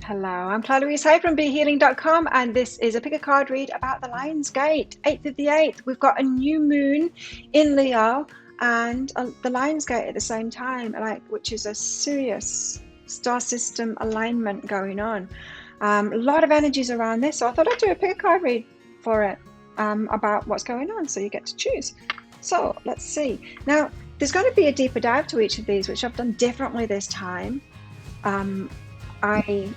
Hello, I'm Claire Louise Hay from BeHealing.com, and this is a pick a card read about the Lion's Gate, 8th of the 8th. We've got a new moon in Leo and the Lion's Gate at the same time, which is a serious star system alignment going on. A lot of energies around this, so I thought I'd do a pick a card read for it about what's going on, so you get to choose. So let's see. Now, there's going to be a deeper dive to each of these, which I've done differently this time. I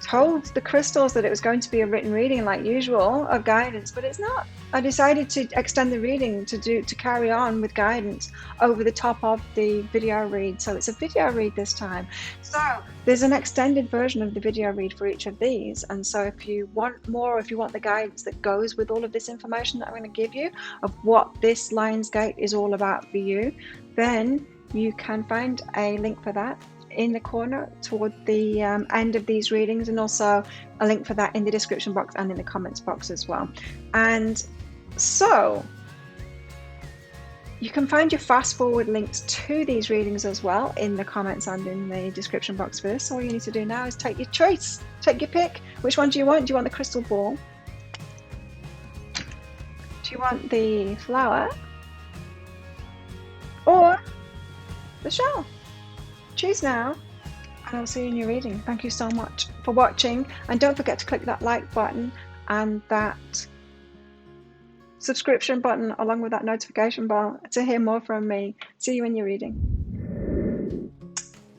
told the crystals that it was going to be a written reading like usual of guidance, but it's not. I decided to extend the reading to carry on with guidance over the top of the video read. So it's a video read this time. So there's an extended version of the video read for each of these. And so if you want more, if you want the guidance that goes with all of this information that I'm going to give you of what this Lion's Gate is all about for you, then you can find a link for that in the corner toward the end of these readings, and also a link for that in the description box and in the comments box as well. And so you can find your fast forward links to these readings as well in the comments and in the description box for this. All you need to do now is take your choice, take your pick. Which one do you want? Do you want the crystal ball? Do you want the flower? Or the shell? Choose now, and I'll see you in your reading. Thank you so much for watching, and don't forget to click that like button and that subscription button along with that notification bell to hear more from me. See you in your reading.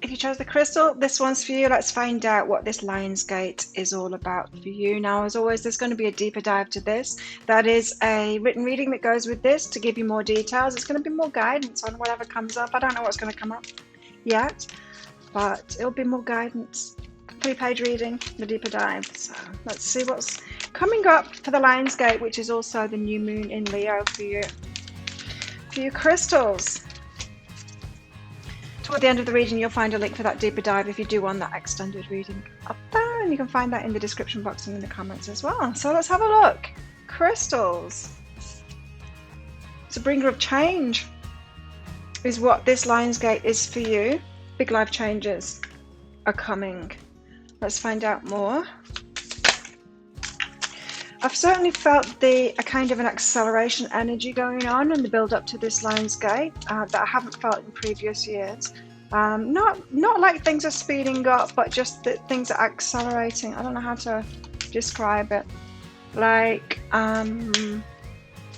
If you chose the crystal, this one's for you. Let's find out what this Lion's Gate is all about for you. Now, as always, there's going to be a deeper dive to this. That is a written reading that goes with this to give you more details. It's going to be more guidance on whatever comes up. I don't know what's going to come up yet, but it'll be more guidance. 3-page reading, the deeper dive. So let's see what's coming up for the Lion's Gate, which is also the new moon in Leo for you. For your crystals, toward the end of the reading, you'll find a link for that deeper dive if you do want that extended reading up there, and you can find that in the description box and in the comments as well. So let's have a look. Crystals. It's a bringer of change is what this Lion's Gate is for you. Big life changes are coming. Let's find out more. I've certainly felt a kind of an acceleration energy going on in the build up to this Lion's Gate that I haven't felt in previous years. Not like things are speeding up, but just that things are accelerating. I don't know how to describe it. Like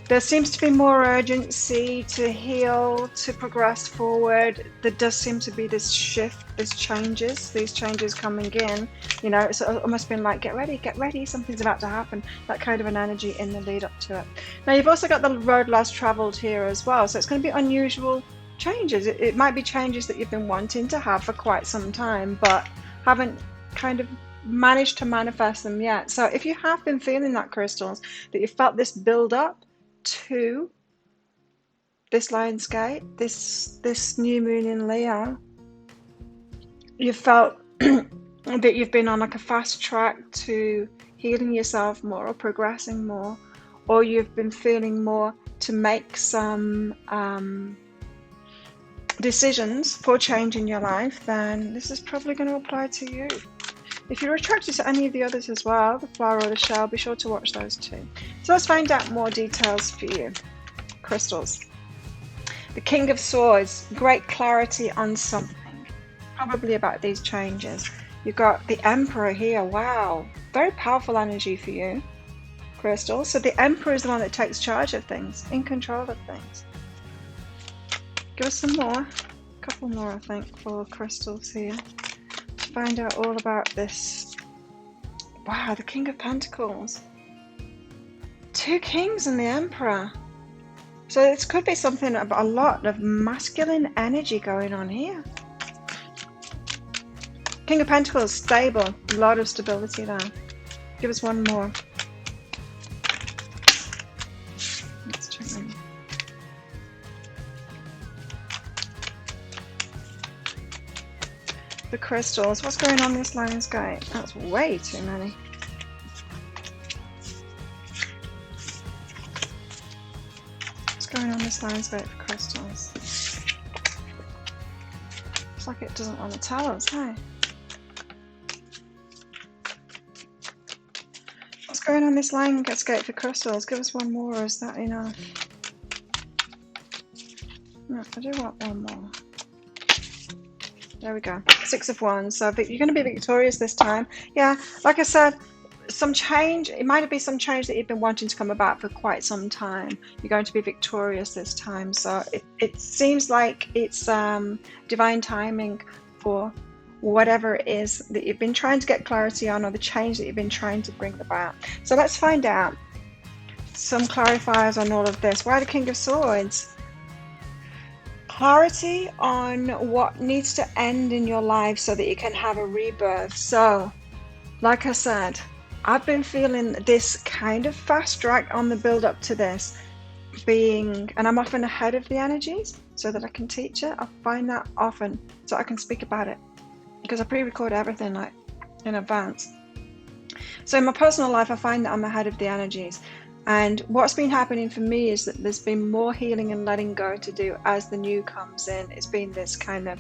there seems to be more urgency to heal, to progress forward. There does seem to be this shift, these changes coming in. You know, it's almost been like, get ready, something's about to happen. That kind of an energy in the lead up to it. Now, you've also got the road less traveled here as well. So it's going to be unusual changes. It might be changes that you've been wanting to have for quite some time, but haven't kind of managed to manifest them yet. So if you have been feeling that, crystals, that you felt this build up to this Lion's Gate, this new moon in Leo, you felt that you've been on like a fast track to healing yourself more or progressing more, or you've been feeling more to make some decisions for change in your life, then this is probably going to apply to you. If you're attracted to any of the others as well, the flower or the shell, be sure to watch those too. So let's find out more details for you, crystals. The King of Swords, great clarity on something, probably about these changes. You've got the Emperor here. Wow, very powerful energy for you, crystals. So the Emperor is the one that takes charge of things, in control of things. Give us some more, a couple more, I think, for crystals here. Find out all about this. Wow, the King of Pentacles, 2 kings and the Emperor. So this could be something about a lot of masculine energy going on here. King of Pentacles, stable, a lot of stability there. Give us one more. Let's check in. The crystals. What's going on in this Lion's Gate? That's way too many. What's going on in this Lion's Gate for crystals? Looks like it doesn't want to tell us, hey? going on this landscape for crystals? Give us one more, or is that enough? No, I do want one more. There we go. 6 of Wands. So you're going to be victorious this time. Yeah, like I said, some change. It might be some change that you've been wanting to come about for quite some time. You're going to be victorious this time. So it seems like it's divine timing for whatever it is that you've been trying to get clarity on, or the change that you've been trying to bring about. So let's find out some clarifiers on all of this. Why the King of Swords? Clarity on what needs to end in your life so that you can have a rebirth. So, like I said, I've been feeling this kind of fast track on the build up to this being, and I'm often ahead of the energies so that I can teach it. I find that often so I can speak about it, because I pre-record everything like in advance. So in my personal life, I find that I'm ahead of the energies. And what's been happening for me is that there's been more healing and letting go to do as the new comes in. It's been this kind of,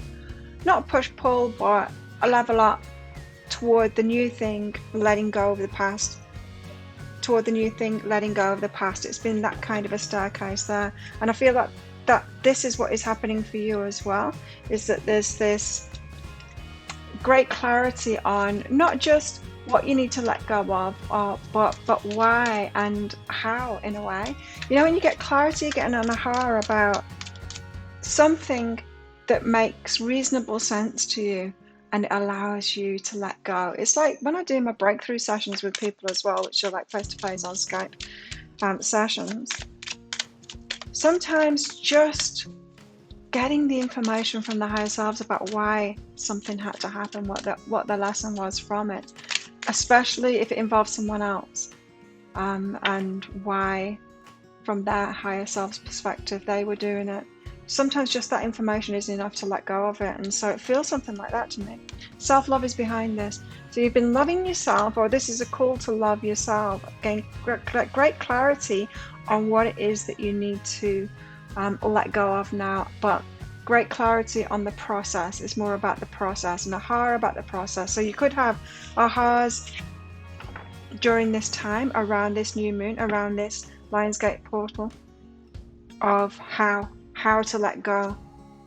not push-pull, but a level up toward the new thing, letting go of the past. Toward the new thing, letting go of the past. It's been that kind of a staircase there. And I feel that this is what is happening for you as well, is that there's this great clarity on not just what you need to let go of, but why and how, in a way. You know, when you get clarity, getting an aha about something that makes reasonable sense to you, and it allows you to let go. It's like when I do my breakthrough sessions with people as well, which are like face-to-face on Skype sessions, sometimes just getting the information from the higher selves about why something had to happen, what the lesson was from it, especially if it involves someone else, and why from their higher self's perspective they were doing it. Sometimes just that information is enough to let go of it, and so it feels something like that to me. Self-love is behind this. So you've been loving yourself, or this is a call to love yourself, gain great clarity on what it is that you need to let go of now, but great clarity on the process. It's more about the process, and aha about the process. So you could have ahas during this time, around this new moon, around this Lionsgate portal, of how to let go,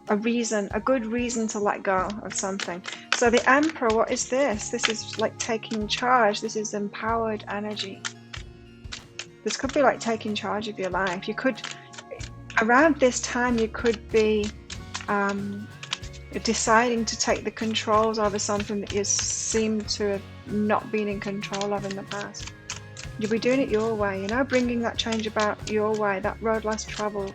a good reason to let go of something. So the Emperor, what is this? This is like taking charge. This is empowered energy. This could be like taking charge of your life. You could, around this time, you could be deciding to take the controls over something that you seem to have not been in control of in the past. You'll be doing it your way, you know, bringing that change about your way, that road less traveled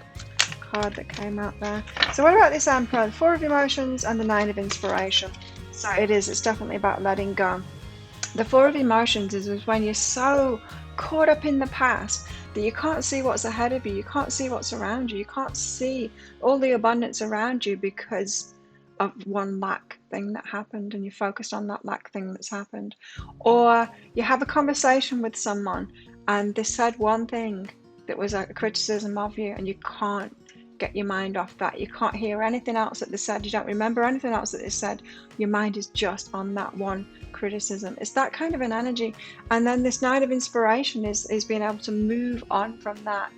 card that came out there. So what about this Emperor? The 4 of Emotions and the 9 of Inspiration. So it's definitely about letting go. The 4 of Emotions is when you're so caught up in the past that you can't see what's ahead of you, you can't see what's around you, you can't see all the abundance around you because of one lack thing that happened, and you're focused on that lack thing that's happened. Or you have a conversation with someone and they said one thing that was a criticism of you, and you can't get your mind off that. You can't hear anything else that they said. You don't remember anything else that they said. Your mind is just on that one criticism. It's that kind of an energy. And then this 9 of Inspiration is being able to move on from that,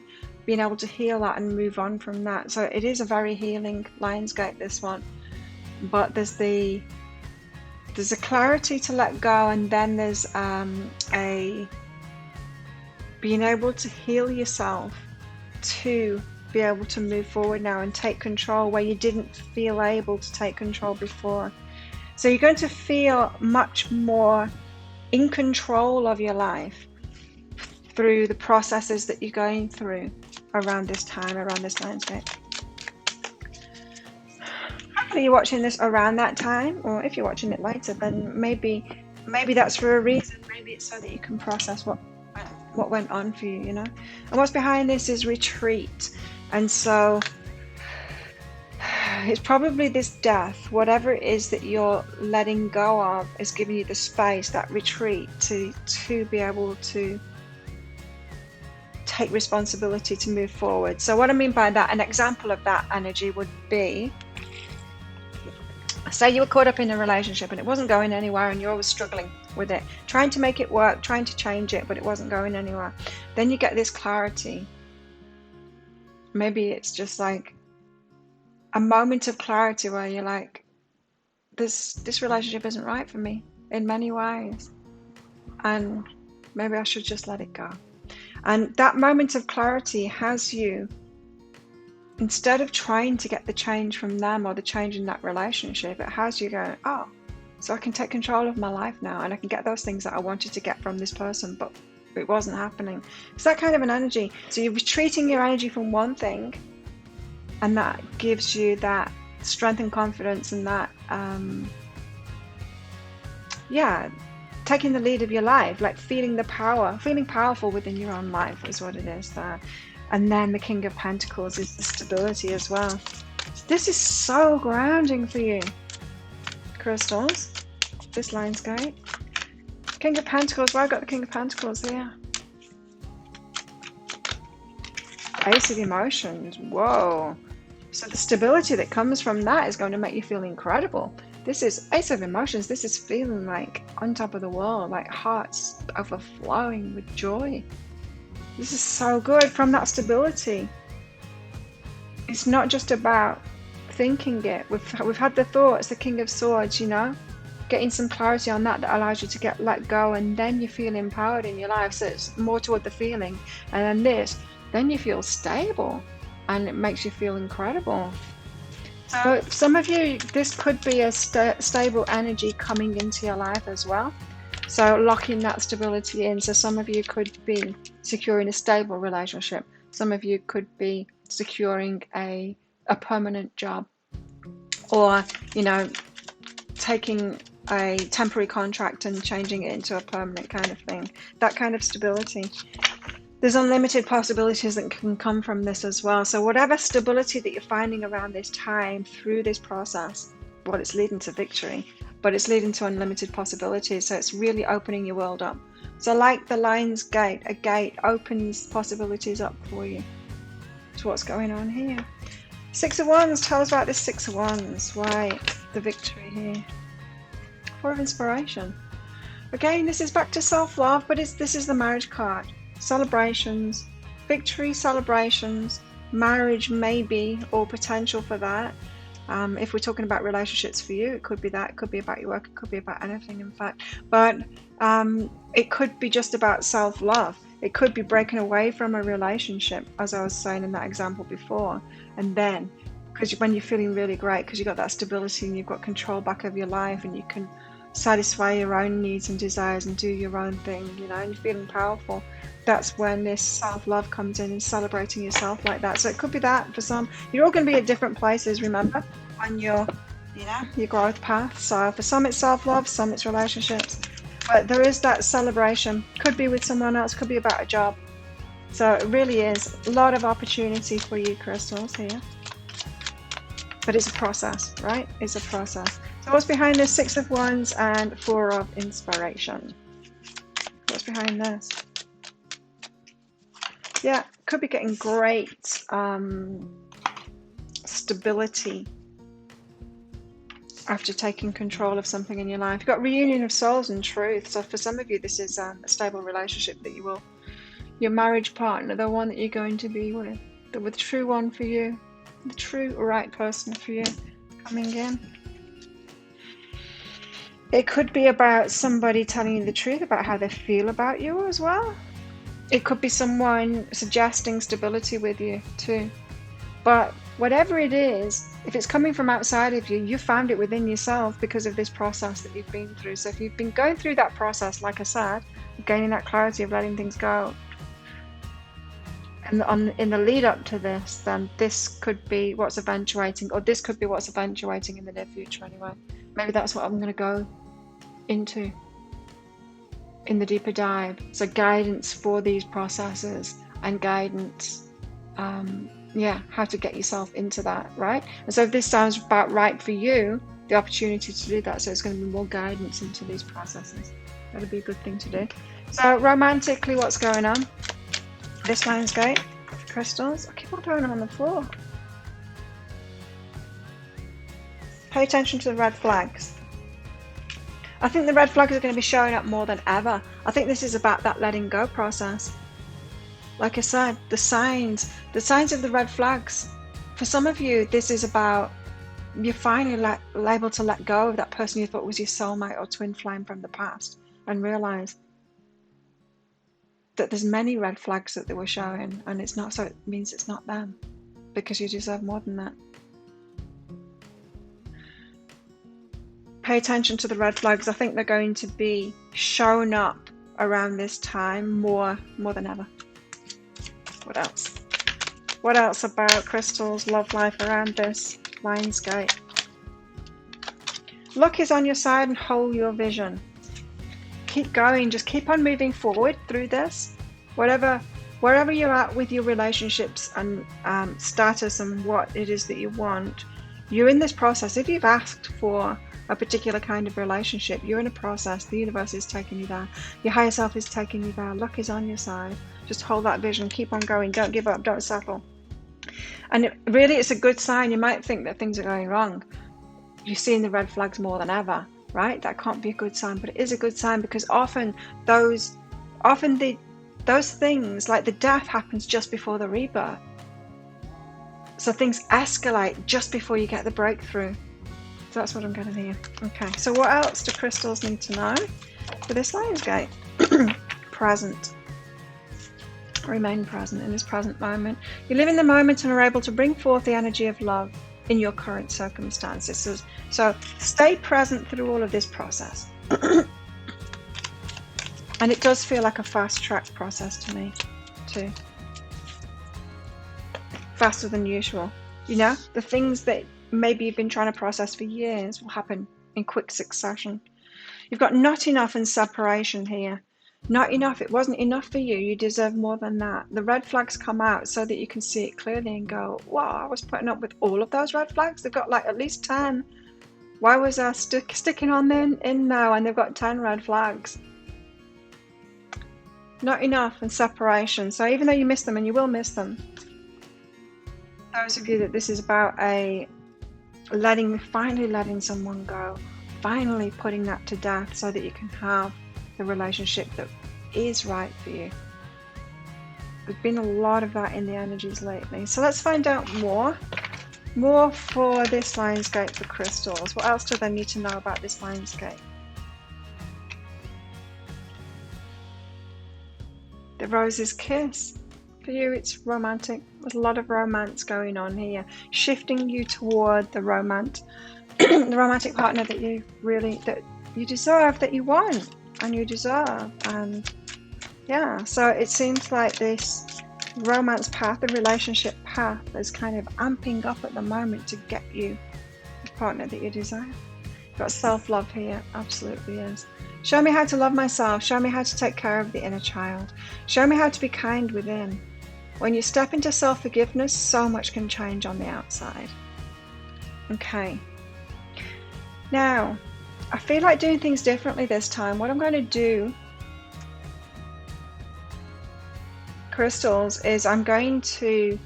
being able to heal that and move on from that. So it is a very healing Lionsgate, this one. But there's a clarity to let go, and then there's a being able to heal yourself to be able to move forward now and take control where you didn't feel able to take control before. So you're going to feel much more in control of your life through the processes that you're going through around this time, around this landscape. Hopefully you're watching this around that time, or if you're watching it later, then maybe that's for a reason. Maybe it's so that you can process what went on for you, you know. And what's behind this is retreat. And so it's probably this death, whatever it is that you're letting go of, is giving you the space, that retreat, to be able to take responsibility to move forward. So what I mean by that, an example of that energy would be Say you were caught up in a relationship and it wasn't going anywhere and you're always struggling with it, trying to make it work, trying to change it, but it wasn't going anywhere. Then you get this clarity. Maybe it's just like a moment of clarity where you're like, this relationship isn't right for me in many ways, and maybe I should just let it go. And that moment of clarity has you, instead of trying to get the change from them or the change in that relationship, it has you going, oh, so I can take control of my life now and I can get those things that I wanted to get from this person, but it wasn't happening. It's that kind of an energy. So you're retreating your energy from one thing, and that gives you that strength and confidence, and that taking the lead of your life, like feeling the power, feeling powerful within your own life is what it is there. And then the King of Pentacles is the stability as well. This is so grounding for you, crystals, this Lionsgate. King of Pentacles, well, I've got the King of Pentacles here. Ace of Emotions, whoa. So the stability that comes from that is going to make you feel incredible. This is Ace of Emotions, this is feeling like on top of the world, like hearts overflowing with joy. This is so good from that stability. It's not just about thinking it. We've had the thoughts, the King of Swords, you know, getting some clarity on that allows you to let go, and then you feel empowered in your life. So it's more toward the feeling, and then you feel stable, and it makes you feel incredible. So some of you, this could be a stable energy coming into your life as well. So locking that stability in. So some of you could be securing a stable relationship. Some of you could be securing a permanent job, or, you know, taking a temporary contract and changing it into a permanent kind of thing. That kind of stability. There's unlimited possibilities that can come from this as well. So whatever stability that you're finding around this time through this process, well, it's leading to victory, but it's leading to unlimited possibilities. So it's really opening your world up. So like the Lion's Gate, a gate opens possibilities up for you. That's what's going on here. Six of Wands, tell us about this Six of Wands. Right, the victory here. Four of Inspiration. Again, this is back to self-love, but this is the marriage card. Celebrations, victory, celebrations, marriage maybe, or potential for that. If we're talking about relationships for you, it could be that, it could be about your work, it could be about anything, in fact. But it could be just about self-love. It could be breaking away from a relationship, as I was saying in that example before. And then, because when you're feeling really great, because you've got that stability and you've got control back of your life, and you can satisfy your own needs and desires and do your own thing, you know, and you're feeling powerful. That's when this self-love comes in, and celebrating yourself like that. So it could be that for some. You're all going to be at different places, remember, on your, you know, your growth path. So for some it's self-love, some it's relationships. But there is that celebration. Could be with someone else, could be about a job. So it really is a lot of opportunity for you, crystals, here. But it's a process, right? It's a process. So what's behind this Six of Wands and Four of Inspiration? What's behind this? Yeah, could be getting great stability after taking control of something in your life. You've got reunion of souls and truth. So for some of you, this is a stable relationship that you will, your marriage partner, the one that you're going to be with, the true one for you, the true right person for you coming in. It could be about somebody telling you the truth about how they feel about you as well. It could be someone suggesting stability with you too. But whatever it is, if it's coming from outside of you, you found it within yourself because of this process that you've been through. So if you've been going through that process, like I said, gaining that clarity of letting things go, and in the lead up to this, then this could be what's eventuating, or this could be what's eventuating in the near future anyway. Maybe that's what I'm going to go into in the deeper dive. So guidance for these processes, and guidance, how to get yourself into that, right? And so if this sounds about right for you, the opportunity to do that, so it's going to be more guidance into these processes. That'll be a good thing to do. So romantically, what's going on? This Lionsgate, crystals. I keep on throwing them on the floor. Pay attention to the red flags. I think the red flags are going to be showing up more than ever. I think this is about that letting go process. Like I said, the signs of the red flags. For some of you, this is about you're finally able to let go of that person you thought was your soulmate or twin flame from the past and realize that there's many red flags that they were showing, and it's not, so it means it's not them, because you deserve more than that. Pay attention to the red flags. I think they're going to be shown up around this time more than ever. What else? What else about crystals, love life around this Lionsgate? Luck is on your side, and hold your vision. Keep going. Just keep on moving forward through this. Wherever you're at with your relationships and status and what it is that you want, you're in this process. If you've asked for a particular kind of relationship, you're in a process. The universe is taking you there. Your higher self is taking you there. Luck is on your side. Just hold that vision. Keep on going. Don't give up. Don't settle. And it's a good sign. You might think that things are going wrong. You're seeing the red flags more than ever, right? That can't be a good sign, but it is a good sign, because often those things, like the death, happens just before the rebirth. So things escalate just before you get the breakthrough. So that's what I'm getting here. Okay, so what else do crystals need to know for this Lionsgate? Present. Remain present in this present moment. You live in the moment and are able to bring forth the energy of love in your current circumstances. So stay present through all of this process. And it does feel like a fast-track process to me too. Faster than usual. You know, the things that maybe you've been trying to process for years will happen in quick succession. You've got not enough and separation here. Not enough. It wasn't enough for you. You deserve more than that. The red flags come out so that you can see it clearly and go, wow, I was putting up with all of those red flags. They've got like at least 10. Why was I sticking on them in now, and they've got 10 red flags? Not enough and separation. So even though you miss them, and you will miss them, those of you that this is about finally letting someone go, finally putting that to death so that you can have the relationship that is right for you. There's been a lot of that in the energies lately. So let's find out more for this Lionsgate for crystals. What else do they need to know about this Lionsgate? The Rose's Kiss. For you, it's romantic. There's a lot of romance going on here, shifting you toward the the romantic partner that you deserve, that you want and you deserve. And yeah, so it seems like this romance path, the relationship path, is kind of amping up at the moment to get you the partner that you desire. You've got self-love here, absolutely is. Show me how to love myself. Show me how to take care of the inner child. Show me how to be kind within. When you step into self-forgiveness, so much can change on the outside. Okay. Now, I feel like doing things differently this time. What I'm going to do, crystals, is I'm going to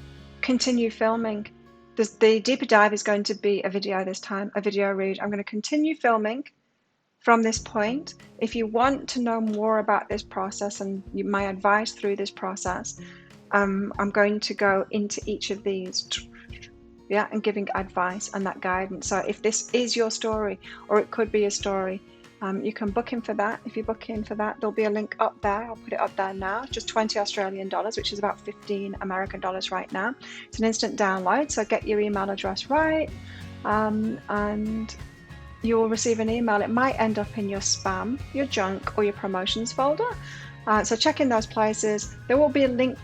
continue filming. The deeper dive is going to be a video this time, a video read. I'm going to continue filming from this point. If you want to know more about this process and my advice through this process, I'm going to go into each of these, and giving advice and that guidance. So if this is your story, or it could be a story, you can book in for that. If you book in for that, there'll be a link up there. I'll put it up there now. Just 20 Australian dollars, which is about 15 American dollars right now. It's an instant download, so get your email address right, and you'll receive an email. It might end up in your spam, your junk, or your promotions folder. So check in those places. There will be a link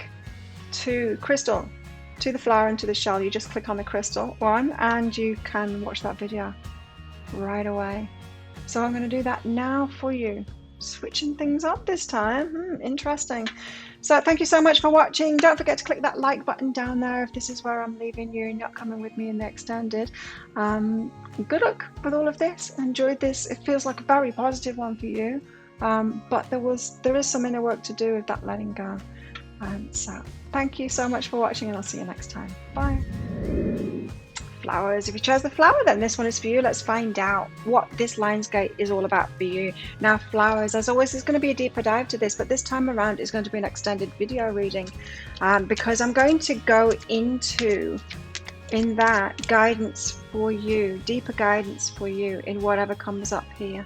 to crystal, to the flower and to the shell. You just click on the crystal one and you can watch that video right away. So I'm going to do that now for you. Switching things up this time. Interesting. So thank you so much for watching. Don't forget to click that like button down there if this is where I'm leaving you and not coming with me in the extended. Good luck with all of this. Enjoyed this. It feels like a very positive one for you, but there is some inner work to do with that letting go. So thank you so much for watching, and I'll see you next time. Bye. flowers. If you chose the flower, then this one is for you. Let's find out what this Lionsgate is all about for you. Now, flowers, as always, is going to be a deeper dive to this, but this time around is going to be an extended video reading because I'm going to go into in that guidance for you, deeper guidance for you in whatever comes up here.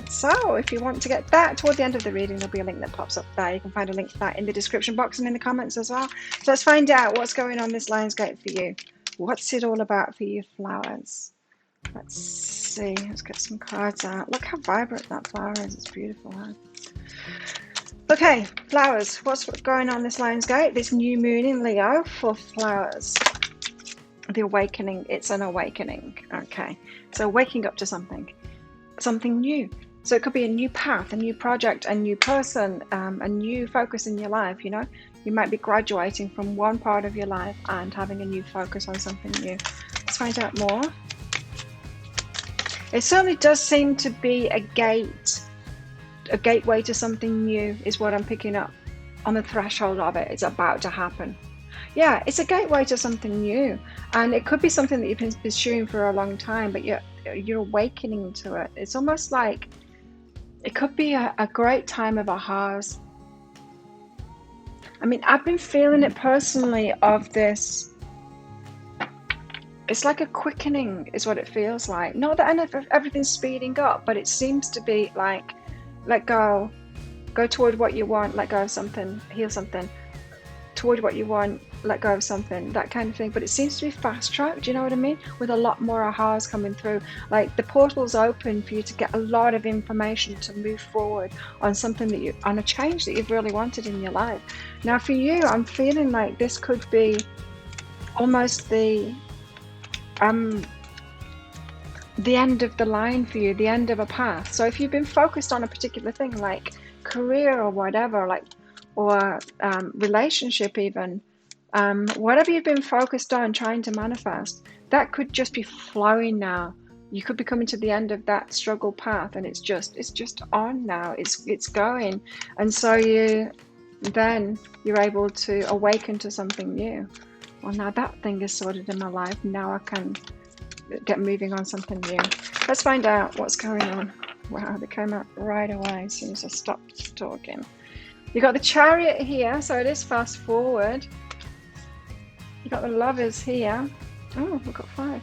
So if you want to get that toward the end of the reading, there'll be a link that pops up there. You can find a link for that in the description box and in the comments as well. So let's find out what's going on this Lionsgate for you. What's it all about for you, flowers? Let's see. Let's get some cards out. Look how vibrant that flower is. It's beautiful, huh? Okay, flowers. What's going on this Lionsgate? This new moon in Leo for flowers. The awakening. It's an awakening. Okay, so waking up to something new. So it could be a new path, a new project, a new person, a new focus in your life. You know, you might be graduating from one part of your life and having a new focus on something new. Let's find out more. It certainly does seem to be a gateway to something new is what I'm picking up on the threshold of it. It's about to happen. Yeah, it's a gateway to something new, and it could be something that you've been pursuing for a long time, but you're awakening to it. It's almost like it could be a great time of ahas. I mean, I've been feeling it personally of this. It's like a quickening is what it feels like. Not that everything's speeding up, but it seems to be like, let go toward what you want, let go of something, heal something, toward what you want, let go of something, that kind of thing. But it seems to be fast tracked, do you know what I mean? With a lot more ahas coming through. Like the portal's open for you to get a lot of information to move forward on something that on a change that you've really wanted in your life. Now for you, I'm feeling like this could be almost the end of the line for you, the end of a path. So if you've been focused on a particular thing like career or whatever, like or relationship even, whatever you've been focused on trying to manifest, that could just be flowing now. You could be coming to the end of that struggle path, and it's just on now. It's going, and so you're able to awaken to something new. Well, now that thing is sorted in my life. Now I can get moving on something new. Let's find out what's going on. Wow, they came out right away as soon as I stopped talking. You got the Chariot here, so it is fast forward. You got the Lovers here. Oh, we've got 5.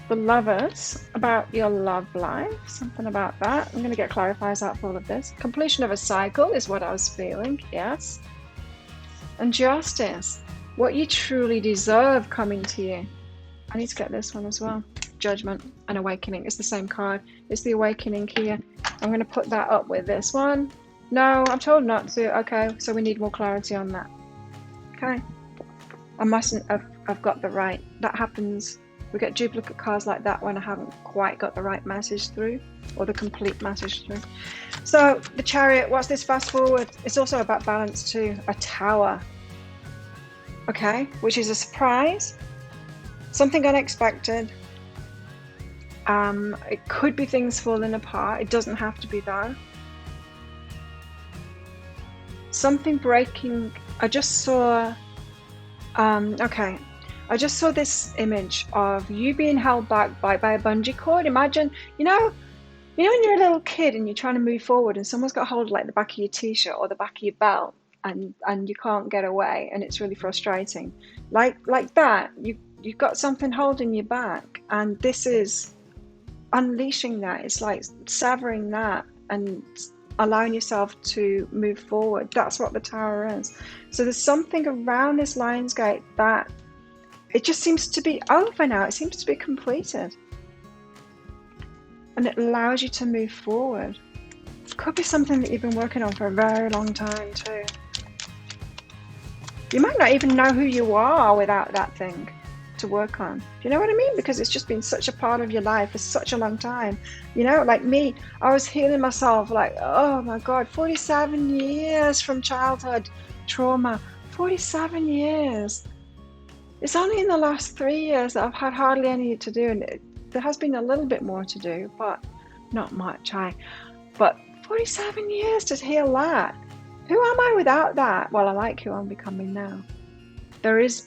The Lovers, about your love life, something about that. I'm going to get clarifiers out for all of this. Completion of a cycle is what I was feeling, yes. And Justice, what you truly deserve coming to you. I need to get this one as well. Judgment and Awakening. It's the same card. It's the Awakening here. I'm going to put that up with this one. No, I'm told not to. Okay, so we need more clarity on that. Okay. I mustn't have got the right. That happens. We get duplicate cards like that when I haven't quite got the right message through or the complete message through. So the Chariot, what's this fast forward? It's also about balance too. A Tower. Okay, which is a surprise. Something unexpected. It could be things falling apart. It doesn't have to be though. Something breaking. I just saw I just saw this image of you being held back by a bungee cord. Imagine, you know when you're a little kid and you're trying to move forward and someone's got hold of like the back of your t-shirt or the back of your belt and you can't get away and it's really frustrating. Like that, you've got something holding you back, and this is unleashing that. It's like severing that and allowing yourself to move forward. That's what the Tower is. So there's something around this Lionsgate that it just seems to be over now. It seems to be completed. And it allows you to move forward. It could be something that you've been working on for a very long time too. You might not even know who you are without that thing to work on. Do you know what I mean? Because it's just been such a part of your life for such a long time. You know, like me, I was healing myself like, oh my God, 47 years from childhood trauma. 47 years. It's only in the last 3 years that I've had hardly any to do, and there has been a little bit more to do, but not much. But 47 years to heal that. Who am I without that? Well, I like who I'm becoming now. There is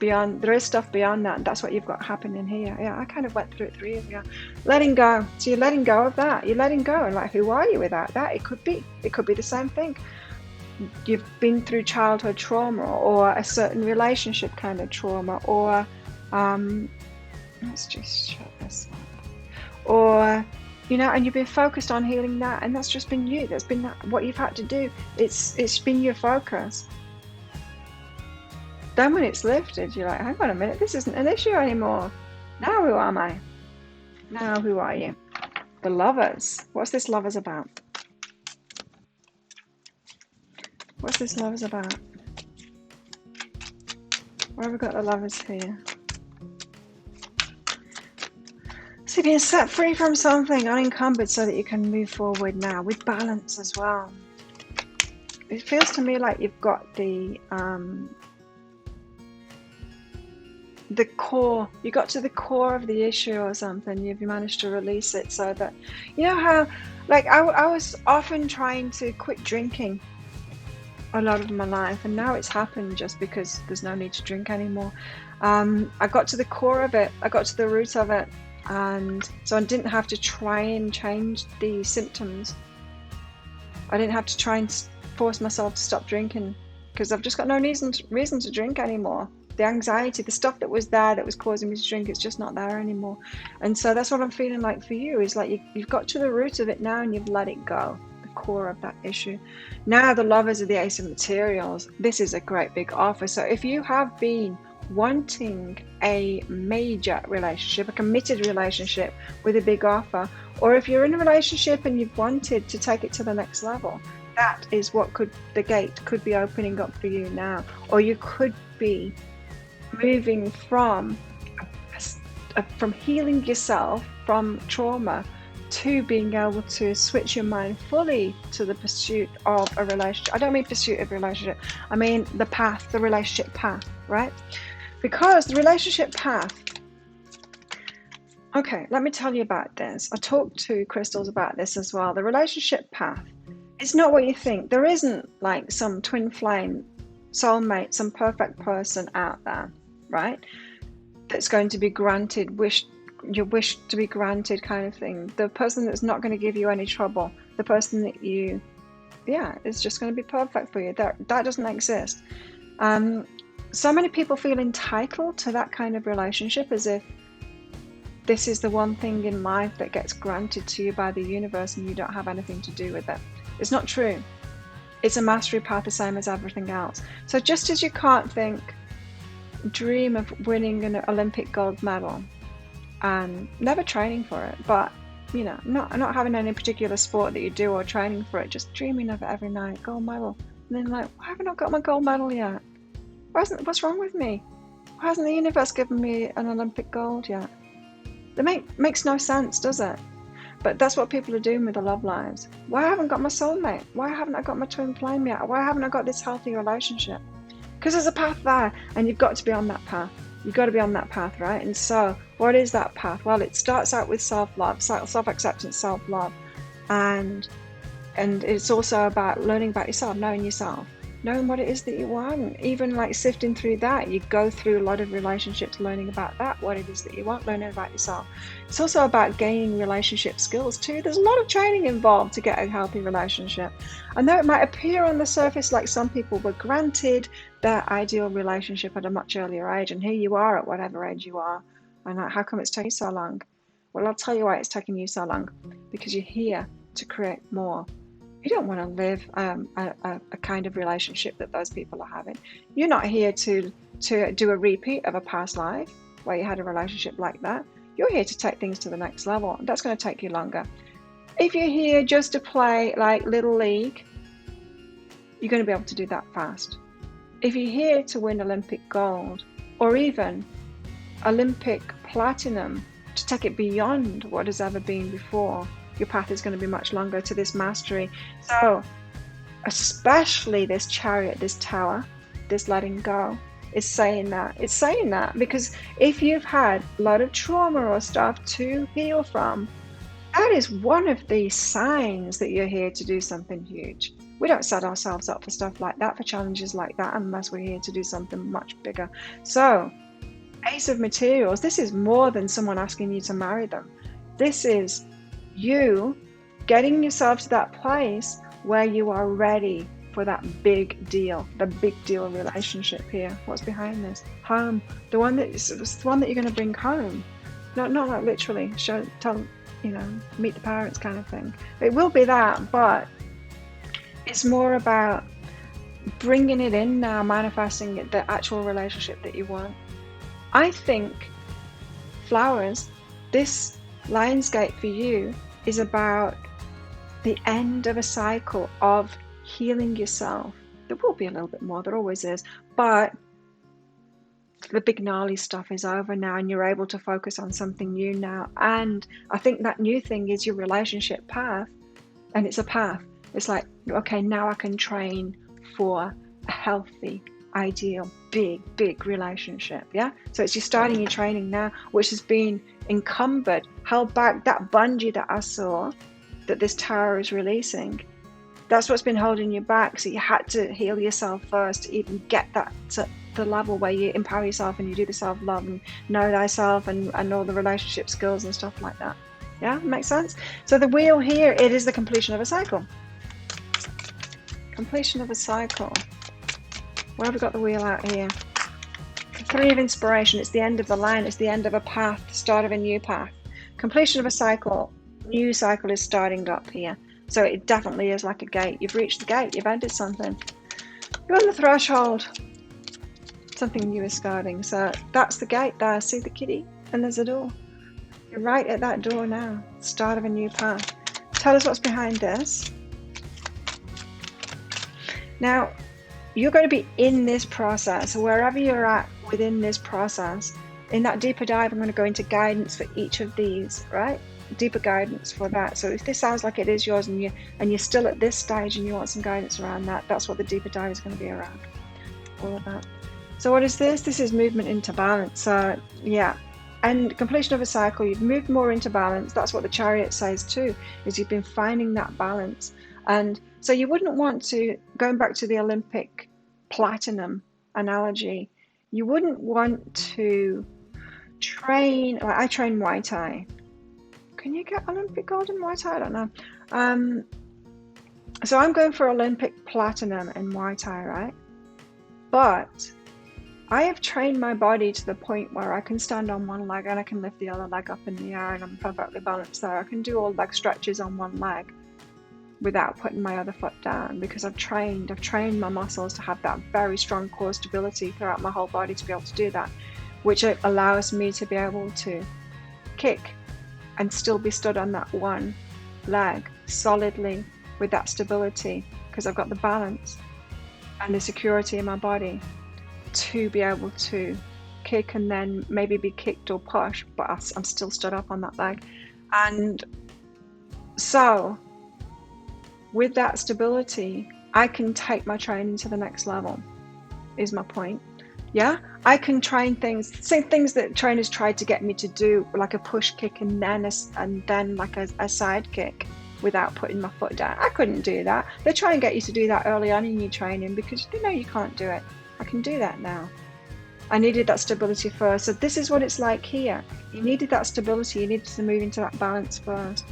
stuff beyond that, and that's what you've got happening here. Yeah, I kind of went through it 3 years ago. Letting go. So you're letting go of that. You're letting go, and like, who are you without that? It could be the same thing. You've been through childhood trauma, or a certain relationship kind of trauma, or let's just shut this up. Or, and you've been focused on healing that, and that's just been you. That's been what you've had to do. It's been your focus. Then when it's lifted, you're like, hang on a minute, this isn't an issue anymore. Now who am I? Now who are you? The Lovers. What's this Lovers about? What's this Lovers about? Where have we got the Lovers here? So you're being set free from something, unencumbered, so that you can move forward now with balance as well. It feels to me like you've got the core, you got to the core of the issue or something. You've managed to release it, so that, how, like, I was often trying to quit drinking a lot of my life, and now it's happened just because there's no need to drink anymore. I got to the core of it, I got to the root of it, and so I didn't have to try and change the symptoms. I didn't have to try and force myself to stop drinking, because I've just got no reason to drink anymore. The anxiety, the stuff that was there that was causing me to drink, it's just not there anymore. And so that's what I'm feeling like for you, is like you've got to the root of it now, and you've let it go, the core of that issue. Now the Lovers are the Ace of Materials. This is a great big offer. So if you have been wanting a major relationship, a committed relationship with a big offer, or if you're in a relationship and you've wanted to take it to the next level, that is what the gate could be opening up for you now. Or you could be moving from healing yourself from trauma to being able to switch your mind fully to the pursuit of a relationship. I don't mean pursuit of a relationship, I mean the path, the relationship path, right? Because the relationship path, okay, let me tell you about this. I talked to crystals about this as well. The relationship path, it's not what you think. There isn't like some twin flame soulmate, some perfect person out there, right? That's going to be granted, your wish to be granted kind of thing. The person that's not going to give you any trouble, the person that is just going to be perfect for you. That doesn't exist. So many people feel entitled to that kind of relationship, as if this is the one thing in life that gets granted to you by the universe and you don't have anything to do with it. It's not true. It's a mastery path, the same as everything else. So just as you can't dream of winning an Olympic gold medal and never training for it, but not having any particular sport that you do or training for it, just dreaming of it every night, gold medal, and then like, why haven't I got my gold medal yet? What's wrong with me? Why hasn't the universe given me an Olympic gold yet? That makes no sense, does it? But that's what people are doing with their love lives. Why haven't I got my soulmate? Why haven't I got my twin flame yet? Why haven't I got this healthy relationship? Because there's a path there, and you've got to be on that path. You've got to be on that path, right? And so, what is that path? Well, it starts out with self-love, self-acceptance, self-love, and it's also about learning about yourself, knowing yourself, knowing what it is that you want. Even like sifting through that, you go through a lot of relationships, learning about that, what it is that you want, learning about yourself. It's also about gaining relationship skills too. There's a lot of training involved to get a healthy relationship. And though it might appear on the surface like some people were granted their ideal relationship at a much earlier age, and here you are at whatever age you are, and how come it's taking so long? Well, I'll tell you why it's taking you so long. Because you're here to create more. You don't want to live a kind of relationship that those people are having. You're not here to do a repeat of a past life where you had a relationship like that. You're here to take things to the next level. That's going to take you longer. If you're here just to play like Little League, you're going to be able to do that fast. If you're here to win Olympic gold, or even Olympic platinum, to take it beyond what has ever been before, your path is going to be much longer to this mastery. So especially this Chariot, this Tower, this letting go, is saying that. It's saying that because if you've had a lot of trauma or stuff to heal from, That is one of the signs that you're here to do something huge. We don't set ourselves up for stuff like that, for challenges like that, unless we're here to do something much bigger. So, Ace of Materials, this is more than someone asking you to marry them. This is you getting yourself to that place where you are ready for that big deal, the big deal relationship here. What's behind this? Home. The one that you're going to bring home. Not like literally tell, meet the parents kind of thing. It will be that, but it's more about bringing it in now, manifesting it, the actual relationship that you want. I think, flowers, this Lionsgate for you is about the end of a cycle of healing yourself. There will be a little bit more, there always is, but the big gnarly stuff is over now and you're able to focus on something new now. And I think that new thing is your relationship path, and it's a path. It's like, okay, now I can train for a healthy, ideal, big relationship. Yeah. So it's you starting your training now, which has been encumbered, held back. That bungee that I saw that this tower is releasing, that's what's been holding you back. So you had to heal yourself first to even get that to the level where you empower yourself and you do the self-love and know thyself and all the relationship skills and stuff like that. Yeah, makes sense? So the wheel here, it is the completion of a cycle. Completion of a cycle. Where have we got the wheel out here? The Three of Inspiration. It's the end of the line. It's the end of a path, the start of a new path. Completion of a cycle. New cycle is starting up here. So it definitely is like a gate. You've reached the gate. You've entered something. You're on the threshold. Something new is starting. So that's the gate there. See the kitty? And there's a door. You're right at that door now. Start of a new path. Tell us what's behind this. Now, you're going to be in this process, wherever you're at within this process. In that deeper dive, I'm going to go into guidance for each of these, right? Deeper guidance for that. So if this sounds like it is yours and you're still at this stage and you want some guidance around that, that's what the deeper dive is going to be around. All of that. So what is this? This is movement into balance. So yeah. And completion of a cycle, you've moved more into balance. That's what the Chariot says too, is you've been finding that balance. And so you wouldn't want to, going back to the Olympic platinum analogy, you wouldn't want to train, like I train Muay Thai. Can you get Olympic gold in Muay Thai? I don't know. So I'm going for Olympic platinum in Muay Thai, right? But I have trained my body to the point where I can stand on one leg and I can lift the other leg up in the air and I'm perfectly balanced there. I can do all leg stretches on one leg without putting my other foot down, because I've trained my muscles to have that very strong core stability throughout my whole body to be able to do that, which allows me to be able to kick and still be stood on that one leg solidly with that stability, because I've got the balance and the security in my body to be able to kick and then maybe be kicked or pushed, but I'm still stood up on that leg. And so with that stability, I can take my training to the next level, is my point. Yeah, I can train things, same things that trainers tried to get me to do, like a push kick and then like a side kick without putting my foot down. I couldn't do that. They try and get you to do that early on in your training because they know you can't do it. I can do that now. I needed that stability first. So this is what it's like here. You needed that stability. You needed to move into that balance first.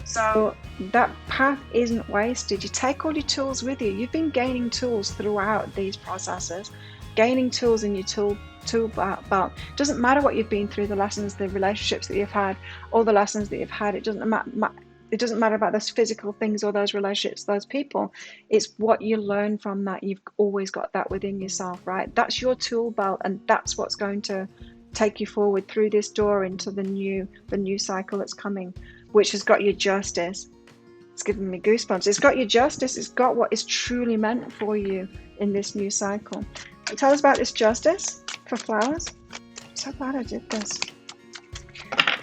So that path isn't wasted. You take all your tools with you. You've been gaining tools throughout these processes, gaining tools in your tool belt. Doesn't matter what you've been through, the lessons, the relationships that you've had, all the lessons that you've had. It doesn't matter about those physical things or those relationships, those people. It's what you learn from that. You've always got that within yourself, right? That's your tool belt, and that's what's going to take you forward through this door into the new cycle that's coming, which has got your justice. It's giving me goosebumps. It's got your justice. It's got what is truly meant for you in this new cycle. So tell us about this justice for flowers. I'm so glad I did this.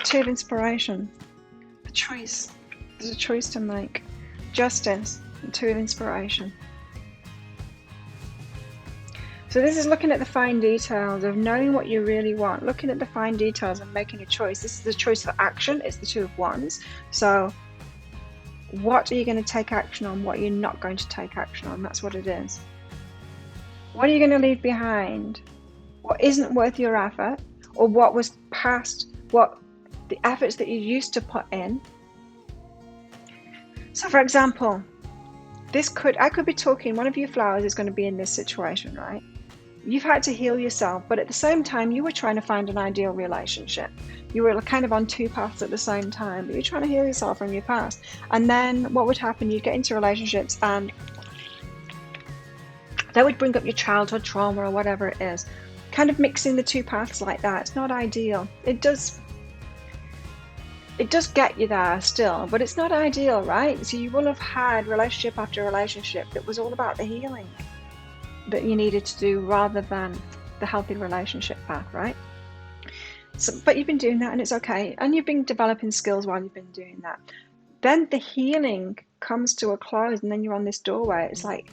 Two of Inspiration. The choice. There's a choice to make. Justice and Two of Inspiration. So So this is looking at the fine details of knowing what you really want, looking at the fine details and making a choice. This is the choice for action. It's the Two of Wands. So what are you going to take action on? What you're not going to take action on? That's what it is. What are you going to leave behind? What isn't worth your effort? Or what was past, what the efforts that you used to put in? So for example, I could be talking, one of you flowers is going to be in this situation, right? You've had to heal yourself, but at the same time, you were trying to find an ideal relationship. You were kind of on two paths at the same time, but you're trying to heal yourself from your past. And then what would happen? You'd get into relationships and that would bring up your childhood trauma or whatever it is. Kind of mixing the two paths like that. It's not ideal. It does get you there still, but it's not ideal, right? So you will have had relationship after relationship that was all about the healing that you needed to do rather than the healthy relationship path, right? So, but you've been doing that and it's okay. And you've been developing skills while you've been doing that. Then the healing comes to a close and then you're on this doorway. It's like,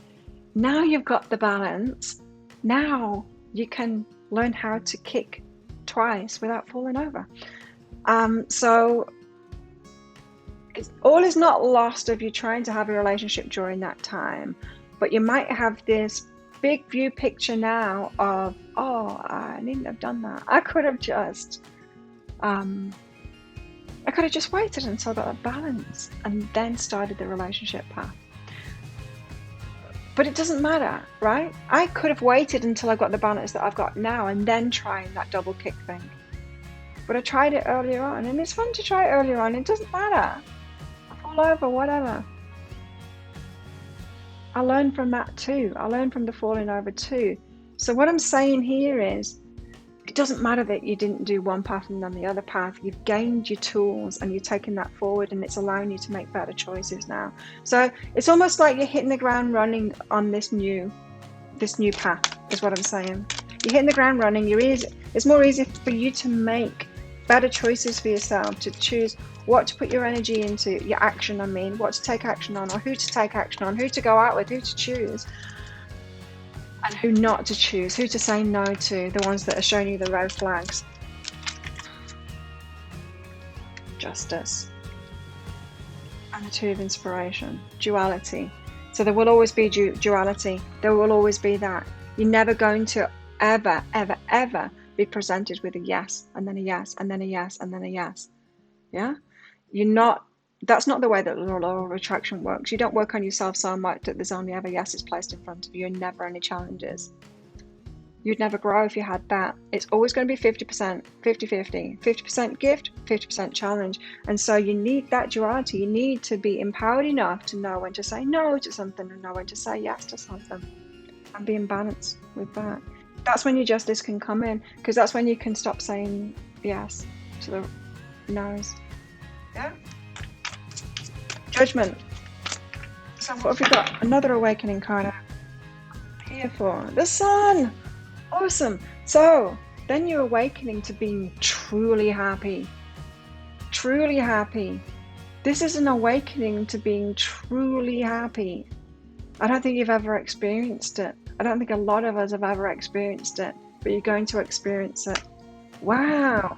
now you've got the balance. Now you can learn how to kick twice without falling over. So all is not lost if you're trying to have a relationship during that time, but you might have this big view picture now of, oh, I needn't have done that. I could have just waited until I got a balance and then started the relationship path. But it doesn't matter, right? I could have waited until I got the balance that I've got now and then trying that double kick thing. But I tried it earlier on, and it's fun to try it earlier on. It doesn't matter. I fall over, whatever. I learned from that too. I learned from the falling over too. So what I'm saying here is, it doesn't matter that you didn't do one path and then the other path. You've gained your tools and you're taking that forward, and it's allowing you to make better choices now. So it's almost like you're hitting the ground running on this new path, is what I'm saying. You're hitting the ground running. It's more easy for you to make better choices for yourself, to choose what to put your energy into, your action, what to take action on, or who to take action on, who to go out with, who to choose, and who not to choose, who to say no to, the ones that are showing you the red flags. Justice. And the Two of Inspiration. Duality. So there will always be duality. There will always be that. You're never going to ever, ever, ever be presented with a yes, and then a yes, and then a yes, and then a yes. Yeah? That's not the way that the law of attraction works. You don't work on yourself so much that there's only ever yeses placed in front of you and never any challenges. You'd never grow if you had that. It's always going to be 50%, 50-50, 50% gift, 50% challenge. And so you need that duality. You need to be empowered enough to know when to say no to something and know when to say yes to something, and be in balance with that. That's when your justice can come in, because that's when you can stop saying yes to the no's. Yeah? Judgment. So what have we got? Another awakening card here for the Sun. Awesome. So then you're awakening to being truly happy. Truly happy. This is an awakening to being truly happy. I don't think you've ever experienced it. I don't think a lot of us have ever experienced it, but you're going to experience it. Wow.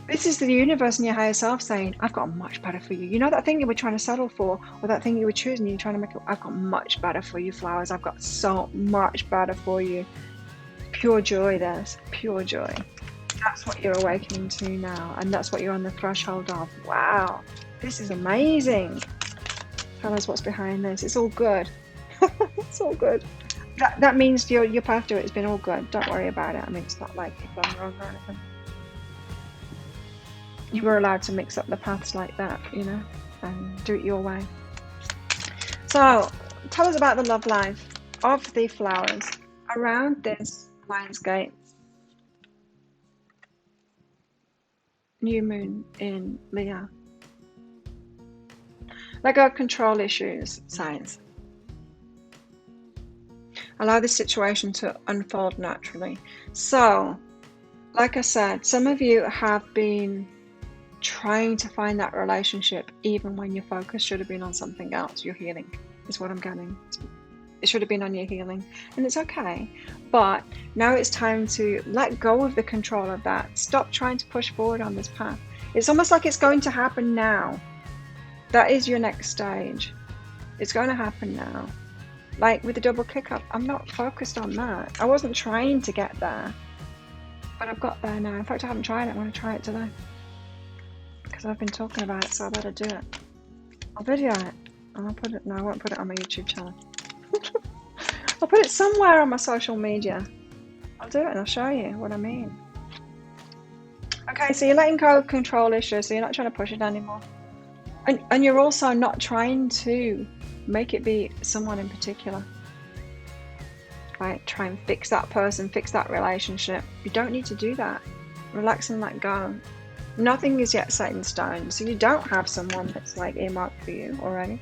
This is the universe and your higher self saying, I've got much better for you. You know that thing you were trying to settle for, or that thing you were choosing, you're trying to make it, I've got much better for you, flowers. I've got so much better for you. Pure joy, this. Pure joy. That's what you're awakening to now, and that's what you're on the threshold of. Wow. This is amazing. Tell us what's behind this. It's all good. It's all good. That means your path to it has been all good. Don't worry about it. I mean, it's not like you've gone wrong or anything. You were allowed to mix up the paths like that, and do it your way. So, tell us about the love life of the flowers around this Lionsgate new moon in Leo. Let go of control issues, signs. Allow the situation to unfold naturally. So, like I said, some of you have been trying to find that relationship even when your focus should have been on something else. Your healing is what I'm getting. It should have been on your healing, and it's okay. But now it's time to let go of the control of that. Stop trying to push forward on this path. It's almost like it's going to happen now. That is your next stage. It's going to happen now. Like with the double kick up, I'm not focused on that. I wasn't trying to get there, but I've got there now. In fact, I haven't tried it. I want to try it today because I've been talking about it, so I better do it. I'll video it and I'll put it. No, I won't put it on my YouTube channel. I'll put it somewhere on my social media. I'll do it and I'll show you what I mean. Okay, so you're letting go of control issues, so you're not trying to push it anymore. And you're also not trying to make it be someone in particular. Right? Try and fix that person, fix that relationship. You don't need to do that. Relax and let go. Nothing is yet set in stone, so you don't have someone that's like earmarked for you already.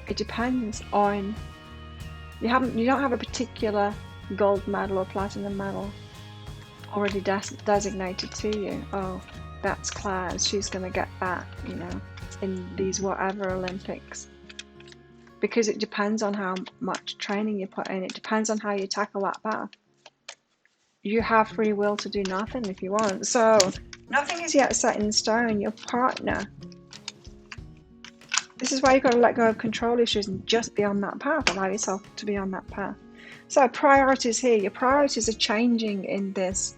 It depends on you don't have a particular gold medal or platinum medal already designated to you. Oh, that's Claire's, she's going to get that, you know, in these whatever Olympics. Because it depends on how much training you put in. It depends on how you tackle that path. You have free will to do nothing if you want. So nothing is yet set in stone. Your partner. This is why you've got to let go of control issues and just be on that path. Allow yourself to be on that path. So priorities here. Your priorities are changing in this.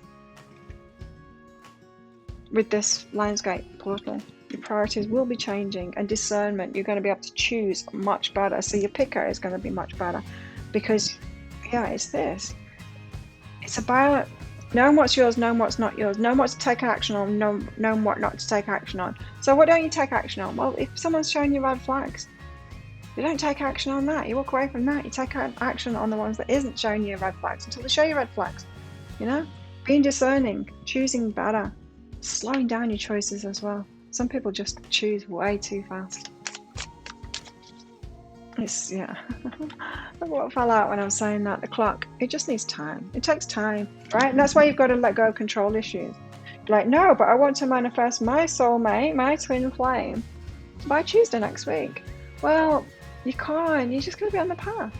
With this Lionsgate portal. Your priorities will be changing, and discernment, you're going to be able to choose much better. So your picker is going to be much better because, yeah, it's this. It's about knowing what's yours, knowing what's not yours, knowing what to take action on, knowing what not to take action on. So what don't you take action on? Well, if someone's showing you red flags, you don't take action on that. You walk away from that. You take action on the ones that isn't showing you red flags until they show you red flags. You know, being discerning, choosing better, slowing down your choices as well. Some people just choose way too fast. It's, yeah. Look what fell out when I was saying that. The clock, it just needs time. It takes time, right? And that's why you've got to let go of control issues. Like, no, but I want to manifest my soulmate, my twin flame, by Tuesday next week. Well, you can't. You're just going to be on the path.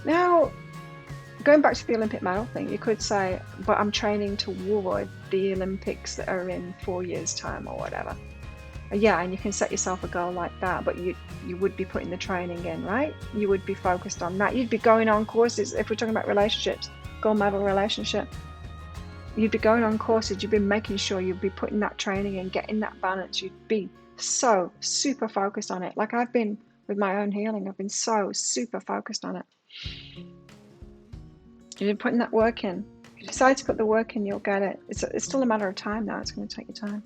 Now, going back to the Olympic medal thing, you could say, but I'm training toward the Olympics that are in 4 years' time or whatever. Yeah, and you can set yourself a goal like that, but you would be putting the training in, right? You would be focused on that. You'd be going on courses. If we're talking about relationships, gold medal relationship, you'd be going on courses. You'd be making sure you'd be putting that training in, getting that balance. You'd be so super focused on it. Like I've been with my own healing. I've been so super focused on it. You've been putting that work in. If you decide to put the work in, you'll get it. It's still a matter of time now. It's going to take your time.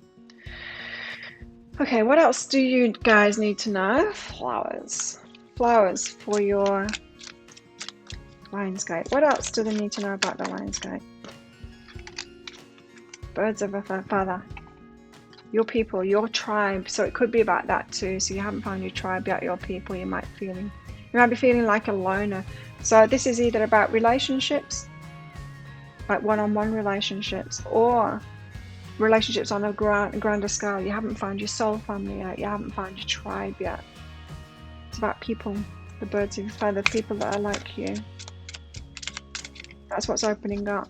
Okay, what else do you guys need to know? Flowers. Flowers for your Lionsgate. What else do they need to know about the Lionsgate? Birds of a feather. Your people, your tribe. So it could be about that too. So you haven't found your tribe yet, your people. You might be feeling like a loner. So this is either about relationships, like one-on-one relationships, or relationships on a grander scale. You haven't found your soul family yet. You haven't found your tribe yet. It's about people, the birds of a feather, people that are like you. That's what's opening up.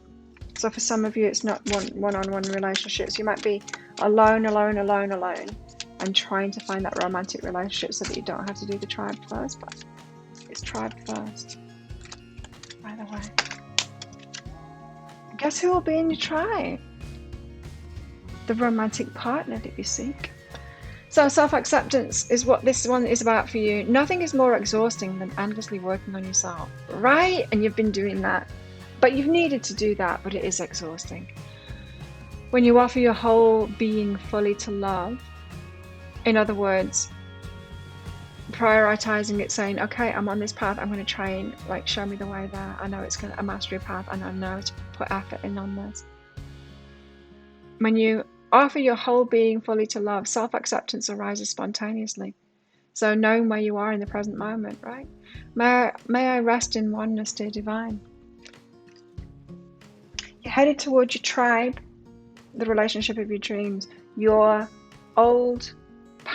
So for some of you, it's not one-on-one relationships. You might be alone, and trying to find that romantic relationship so that you don't have to do the tribe first. But it's tribe first, by the way. Guess who will be in your tribe? The romantic partner that you seek. So self-acceptance is what this one is about for you. Nothing is more exhausting than endlessly working on yourself, right? And you've been doing that, but you've needed to do that, but it is exhausting. When you offer your whole being fully to love, in other words, prioritizing it, saying, okay, I'm on this path, I'm going to train, like, show me the way there. I know it's a mastery path, and I know to put effort in on this. When you offer your whole being fully to love, self-acceptance arises spontaneously. So knowing where you are in the present moment, right? May I rest in oneness, dear divine. You're headed towards your tribe, the relationship of your dreams, your old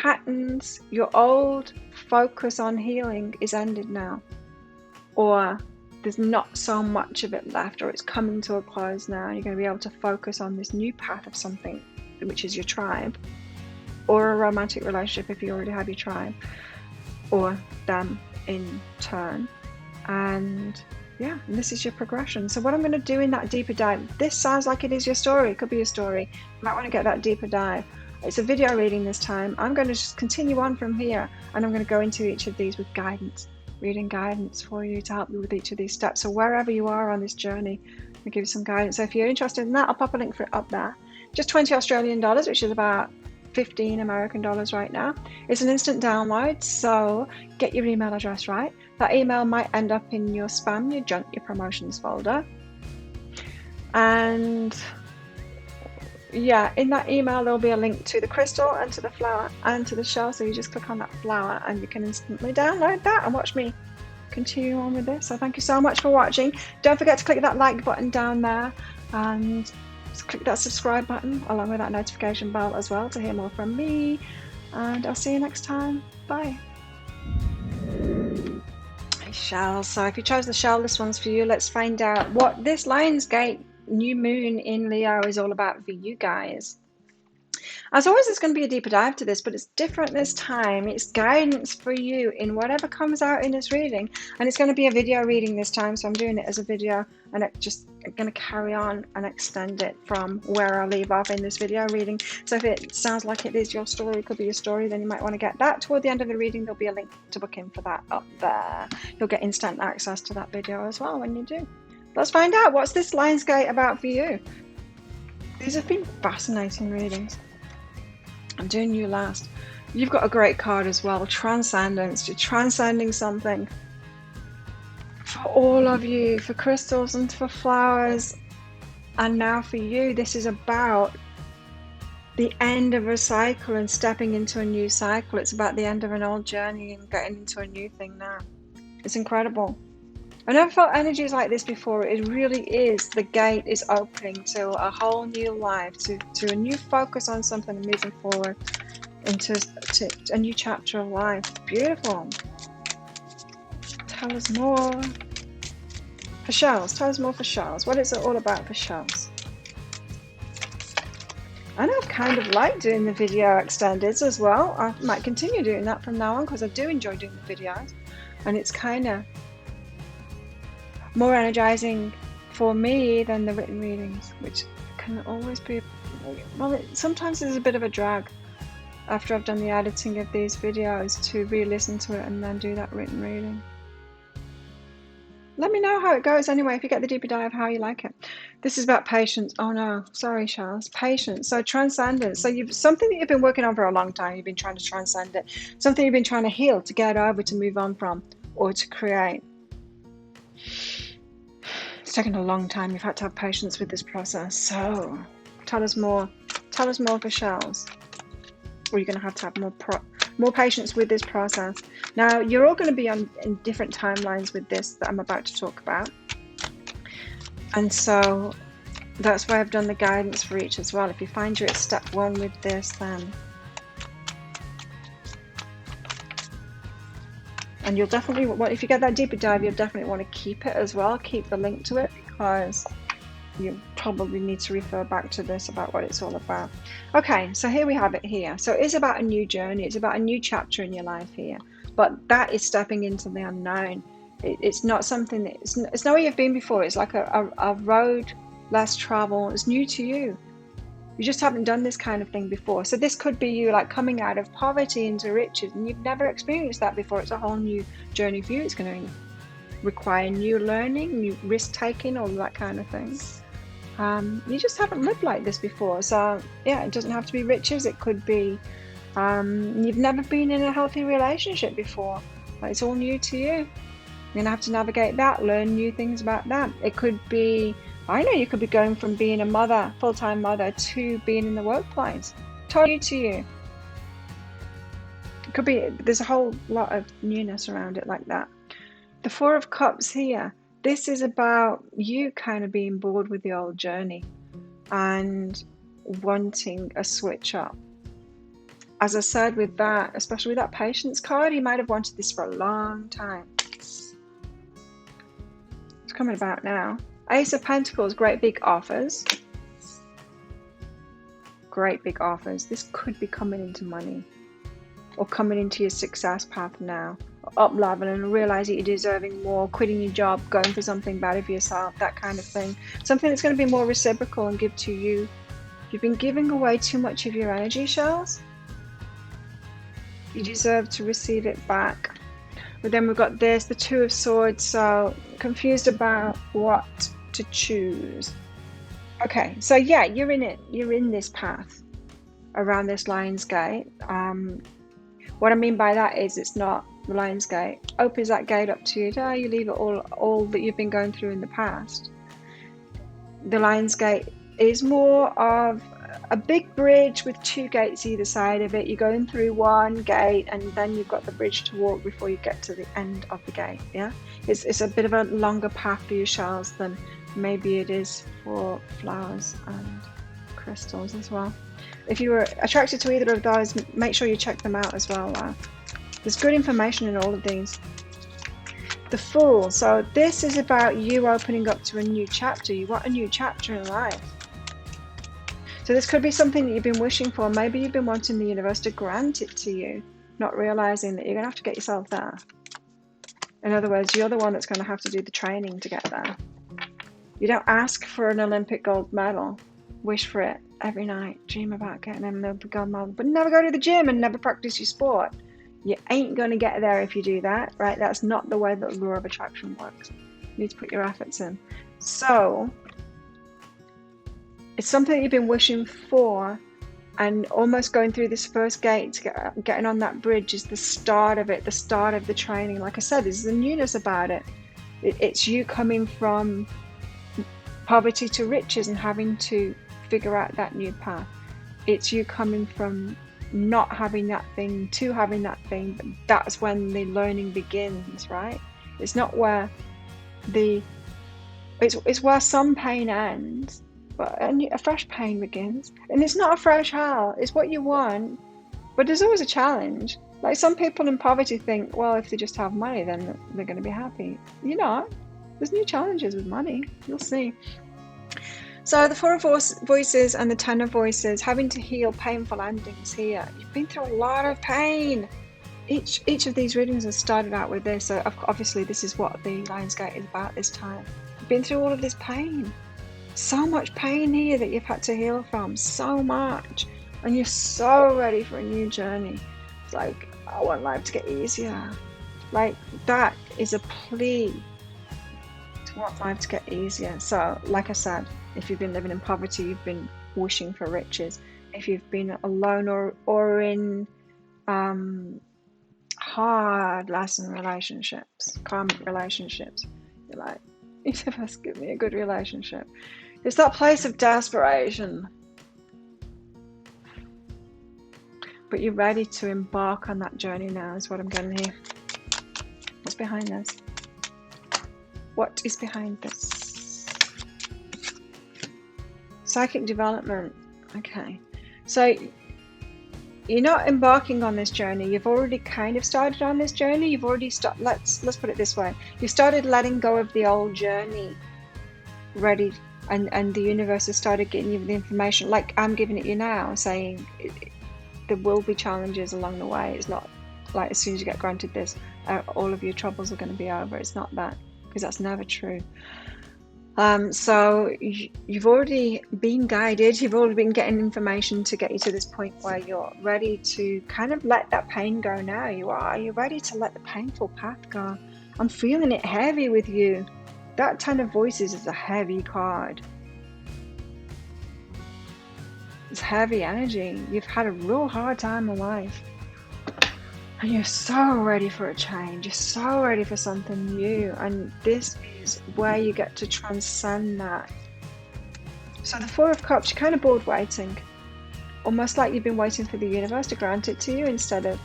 patterns, your old focus on healing is ended now, or there's not so much of it left, or it's coming to a close now. You're going to be able to focus on this new path of something, which is your tribe, or a romantic relationship if you already have your tribe, or them in turn. And yeah, and this is your progression. So what I'm going to do in that deeper dive, this sounds like it is your story, it could be your story. You might want to get that deeper dive. It's a video reading this time. I'm going to just continue on from here, and I'm going to go into each of these with guidance, reading guidance for you to help you with each of these steps. So wherever you are on this journey, I'll give you some guidance. So if you're interested in that, I'll pop a link for it up there. Just 20 Australian dollars, which is about 15 American dollars right now. It's an instant download, so get your email address right. That email might end up in your spam, your junk, your promotions folder. And yeah, in that email there'll be a link to the crystal and to the flower and to the shell. So you just click on that flower and you can instantly download that and watch me continue on with this. So thank you so much for watching. Don't forget to click that like button down there, and just click that subscribe button along with that notification bell as well to hear more from me. And I'll see you next time. Bye. Hey, shell. So if you chose the shell, this one's for you. Let's find out what this Lionsgate new moon in Leo is all about for you guys. As always, there's going to be a deeper dive to this, but it's different this time. It's guidance for you in whatever comes out in this reading, and it's going to be a video reading this time, so I'm doing it as a video, and I'm going to carry on and extend it from where I leave off in this video reading. So if it sounds like it is your story, it could be your story, then you might want to get that. Toward the end of the reading, there'll be a link to book in for that up there. You'll get instant access to that video as well when you do. Let's find out, what's this Lionsgate about for you? These have been fascinating readings. I'm doing you last. You've got a great card as well, Transcendence. You're transcending something. For all of you, for crystals and for flowers. And now for you, this is about the end of a cycle and stepping into a new cycle. It's about the end of an old journey and getting into a new thing now. It's incredible. I've never felt energies like this before. It really is. The gate is opening to a whole new life, to a new focus on something and moving forward into a new chapter of life. Beautiful. Tell us more. For shells. Tell us more for shells. What is it all about for shells? I know I've kind of liked doing the video extendeds as well. I might continue doing that from now on because I do enjoy doing the videos. And it's kind of more energizing for me than the written readings, which can always be, well, sometimes there's a bit of a drag after I've done the editing of these videos to re-listen to it and then do that written reading. Let me know how it goes anyway, if you get the deeper dive, how you like it. This is about patience. Oh no, sorry, Charles. Patience. So transcendence. So something that you've been working on for a long time, you've been trying to transcend it. Something you've been trying to heal, to get over, to move on from, or to create. It's taken a long time. You've had to have patience with this process. So tell us more. Tell us more for shells. Or you're going to have more patience with this process. Now, you're all going to be in different timelines with this that I'm about to talk about. And so that's why I've done the guidance for each as well. If you find you're at step 1 with this, then and you'll definitely want, if you get that deeper dive, you'll definitely want to keep it as well. Keep the link to it, because you probably need to refer back to this about what it's all about. Okay, so here we have it here. So it is about a new journey. It's about a new chapter in your life here. But that is stepping into the unknown. It's not something that, it's not where you've been before. It's like a road less traveled. It's new to you. You just haven't done this kind of thing before. So this could be you like coming out of poverty into riches, and you've never experienced that before. It's a whole new journey for you. It's going to require new learning, new risk taking, all that kind of thing. You just haven't lived like this before. So yeah, it doesn't have to be riches. It could be you've never been in a healthy relationship before. It's all new to you. You're going to have to navigate that, learn new things about that. It could be, I know, you could be going from being a mother, full-time mother, to being in the workplace. Totally new to you. It could be, there's a whole lot of newness around it like that. The Four of Cups here. This is about you kind of being bored with the old journey and wanting a switch up. as I said with that, especially with that patience card, you might have wanted this for a long time. It's coming about now. Ace of Pentacles, great big offers. Great big offers. This could be coming into money, or coming into your success path now, up level and realizing you're deserving more, quitting your job, going for something better for yourself, that kind of thing. Something that's going to be more reciprocal and give to you. You've been giving away too much of your energy, shells. You deserve to receive it back. But then we've got this, the Two of Swords, so confused about what to choose. Okay, so yeah, you're in it. You're in this path around this Lion's Gate. What I mean by that is it's not the Lion's Gate opens that gate up to you. You leave it all that you've been going through in the past. The Lion's Gate is more of a big bridge with two gates either side of it. You're going through one gate and then you've got the bridge to walk before you get to the end of the gate. Yeah, it's a bit of a longer path for your shells than maybe it is for flowers and crystals as well. If you were attracted to either of those, make sure you check them out as well. There's good information in all of these. The Fool. So this is about you opening up to a new chapter. You want a new chapter in life. So this could be something that you've been wishing for. Maybe you've been wanting the universe to grant it to you, not realizing that you're going to have to get yourself there. In other words, you're the one that's going to have to do the training to get there. You don't ask for an Olympic gold medal. Wish for it every night. Dream about getting an Olympic gold medal, but never go to the gym and never practice your sport. You ain't going to get there if you do that, right? That's not the way that the law of attraction works. You need to put your efforts in. So it's something that you've been wishing for, and almost going through this first gate to getting on that bridge is the start of it, the start of the training. Like I said, there's a newness about it. It's you coming from poverty to riches and having to figure out that new path. It's you coming from not having that thing to having that thing, but that's when the learning begins, right? It's not where it's where some pain ends, but a fresh pain begins. And it's not a fresh hell, it's what you want, but there's always a challenge. Like some people in poverty think, well, if they just have money, then they're going to be happy. You're not. There's new challenges with money. You'll see. So the Four of Voices and the Ten of Voices, having to heal painful endings here. You've been through a lot of pain. Each of these readings has started out with this. So obviously this is what the Lion's Gate is about this time. You've been through all of this pain. So much pain here that you've had to heal from. So much. And you're so ready for a new journey. It's like, I want life to get easier. Like that is a plea to want life to get easier. So like I said, if you've been living in poverty, you've been wishing for riches. If you've been alone or in hard lesson relationships, karmic relationships, you're like, universe, give me a good relationship. It's that place of desperation. But you're ready to embark on that journey now, is what I'm getting here. What's behind this? What is behind this? Psychic development. Okay, so you're not embarking on this journey. You've already kind of started on this journey. You've already started. Let's put it this way. You started letting go of the old journey. Ready, and the universe has started getting you the information. Like I'm giving it you now, saying there will be challenges along the way. It's not like as soon as you get granted this, all of your troubles are going to be over. It's not that, because that's never true. So you've already been guided, you've already been getting information to get you to this point where you're ready to kind of let that pain go now. You're ready to let the painful path go. I'm feeling it heavy with you. That Ten of Voices is a heavy card. It's heavy energy. You've had a real hard time in life. And you're so ready for a change. You're so ready for something new. And this is where you get to transcend that. So the Four of Cups, you're kind of bored waiting. Almost like you've been waiting for the universe to grant it to you instead of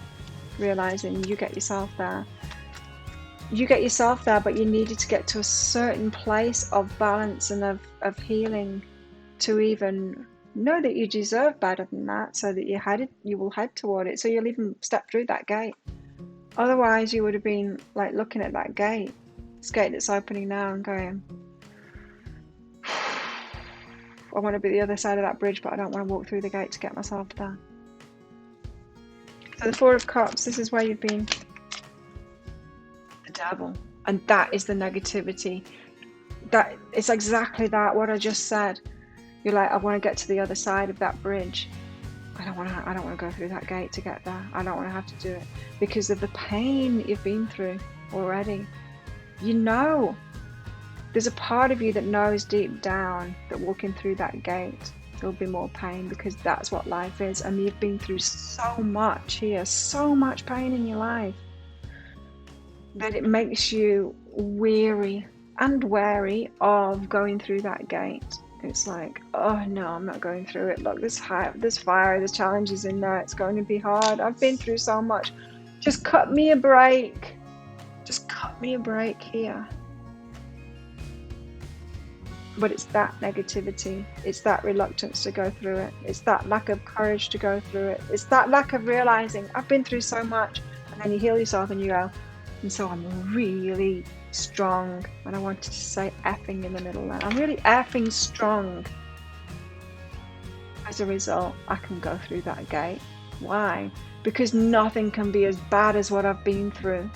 realizing you get yourself there. You get yourself there, but you needed to get to a certain place of balance and of healing to even Know that you deserve better than that, so that you will head toward it, so you'll even step through that gate. Otherwise, you would have been like looking at that gate, this gate that's opening now, and going, I want to be the other side of that bridge, but I don't want to walk through the gate to get myself there. So the Four of Cups, this is where you've been. The devil. And that is the negativity. That it's exactly that, what I just said. You're like, I want to get to the other side of that bridge. I don't want to go through that gate to get there. I don't want to have to do it because of the pain that you've been through already. You know, there's a part of you that knows deep down that walking through that gate, there'll be more pain, because that's what life is. And you've been through so much here, so much pain in your life, that it makes you weary and wary of going through that gate. It's like, oh no, I'm not going through it. Look, there's fire, there's challenges in there. It's going to be hard. I've been through so much. Just cut me a break. Just cut me a break here. But it's that negativity. It's that reluctance to go through it. It's that lack of courage to go through it. It's that lack of realizing, I've been through so much. And then you heal yourself and you go, and so I'm really strong. And I wanted to say effing in the middle there. I'm really effing strong. As a result, I can go through that gate. Why? Because nothing can be as bad as what I've been through.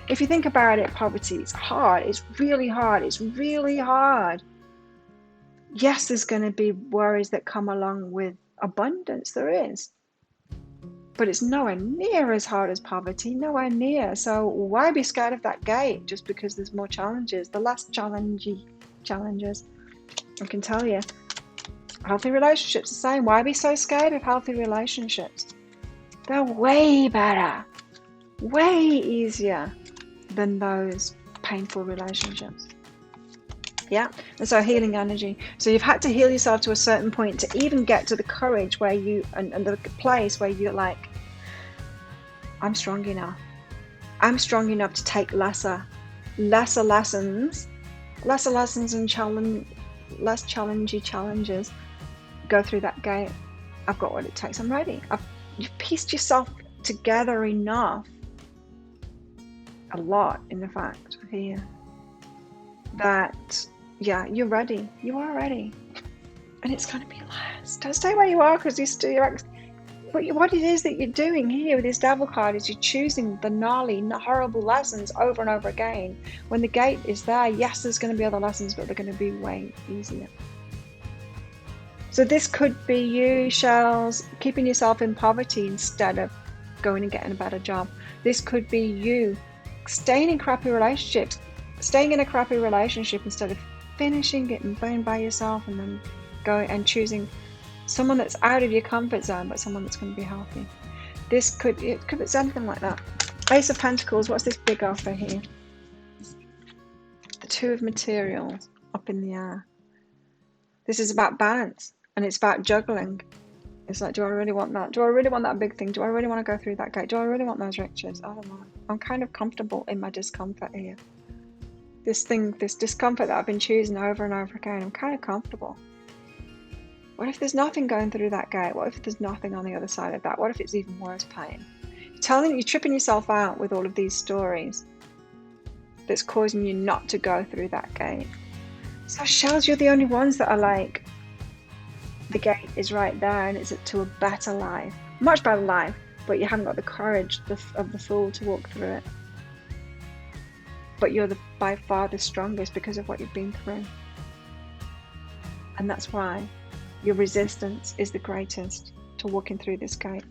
If you think about it, poverty, it's hard. It's really hard. It's really hard. Yes, there's going to be worries that come along with abundance. There is. But it's nowhere near as hard as poverty, nowhere near. So why be scared of that gate just because there's more challenges? The less challenges, I can tell you. Healthy relationships, the same. Why be so scared of healthy relationships? They're way better, way easier than those painful relationships. Yeah, and so healing energy. So you've had to heal yourself to a certain point to even get to the courage where you, and the place where you're like, I'm strong enough. I'm strong enough to take lesser lessons and less challenging challenges. Go through that gate. I've got what it takes. I'm ready. You've pieced yourself together enough. A lot, in fact, here. That, yeah, you're ready. You are ready. And it's going to be less. Don't stay where you are, because what it is that you're doing here with this devil card is you're choosing the gnarly, horrible lessons over and over again. When the gate is there, yes, there's going to be other lessons, but they're going to be way easier. So this could be you, Shells, keeping yourself in poverty instead of going and getting a better job. This could be you staying in crappy relationships, staying in a crappy relationship instead of finishing it and going by yourself, and then going and choosing someone that's out of your comfort zone, but someone that's going to be healthy. It could be anything like that. Ace of Pentacles, what's this big offer here? The Two of Materials up in the air. This is about balance, and it's about juggling. It's like, do I really want that? Do I really want that big thing? Do I really want to go through that gate? Do I really want those riches? I don't know. I'm kind of comfortable in my discomfort here. This discomfort that I've been choosing over and over again, I'm kind of comfortable. What if there's nothing going through that gate? What if there's nothing on the other side of that? What if it's even worse pain? You're tripping yourself out with all of these stories that's causing you not to go through that gate. So Shells, you're the only ones that are like, the gate is right there and it's to a better life, much better life, but you haven't got the courage of the fool to walk through it. But you're by far the strongest because of what you've been through. And that's why your resistance is the greatest to walking through this gate.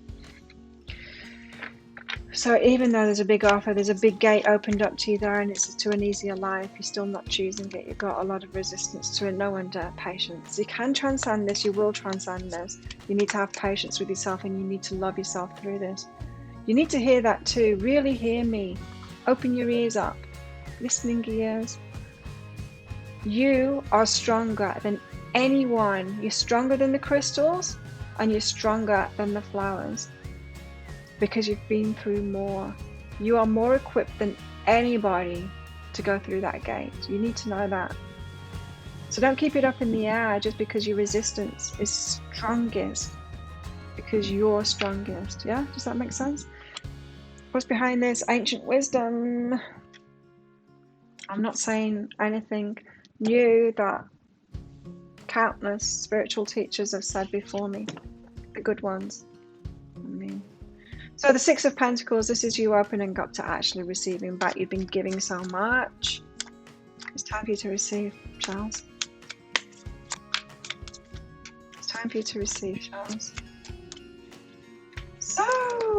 So even though there's a big offer, there's a big gate opened up to you there, and it's to an easier life, you're still not choosing it. You've got a lot of resistance to it. No wonder. Patience. You can transcend this. You will transcend this. You need to have patience with yourself, and you need to love yourself through this. You need to hear that too. Really hear me. Open your ears up. Listening ears. You are stronger than anyone. You're stronger than the crystals, and you're stronger than the flowers. Because you've been through more. You are more equipped than anybody to go through that gate. You need to know that. So don't keep it up in the air just because your resistance is strongest, because you're strongest. Yeah, does that make sense? What's behind this? Ancient wisdom. I'm not saying anything new that countless spiritual teachers have said before me, the good ones. So the Six of Pentacles, this is you opening up to actually receiving back. You've been giving so much. It's time for you to receive, Charles. It's time for you to receive, Charles. So,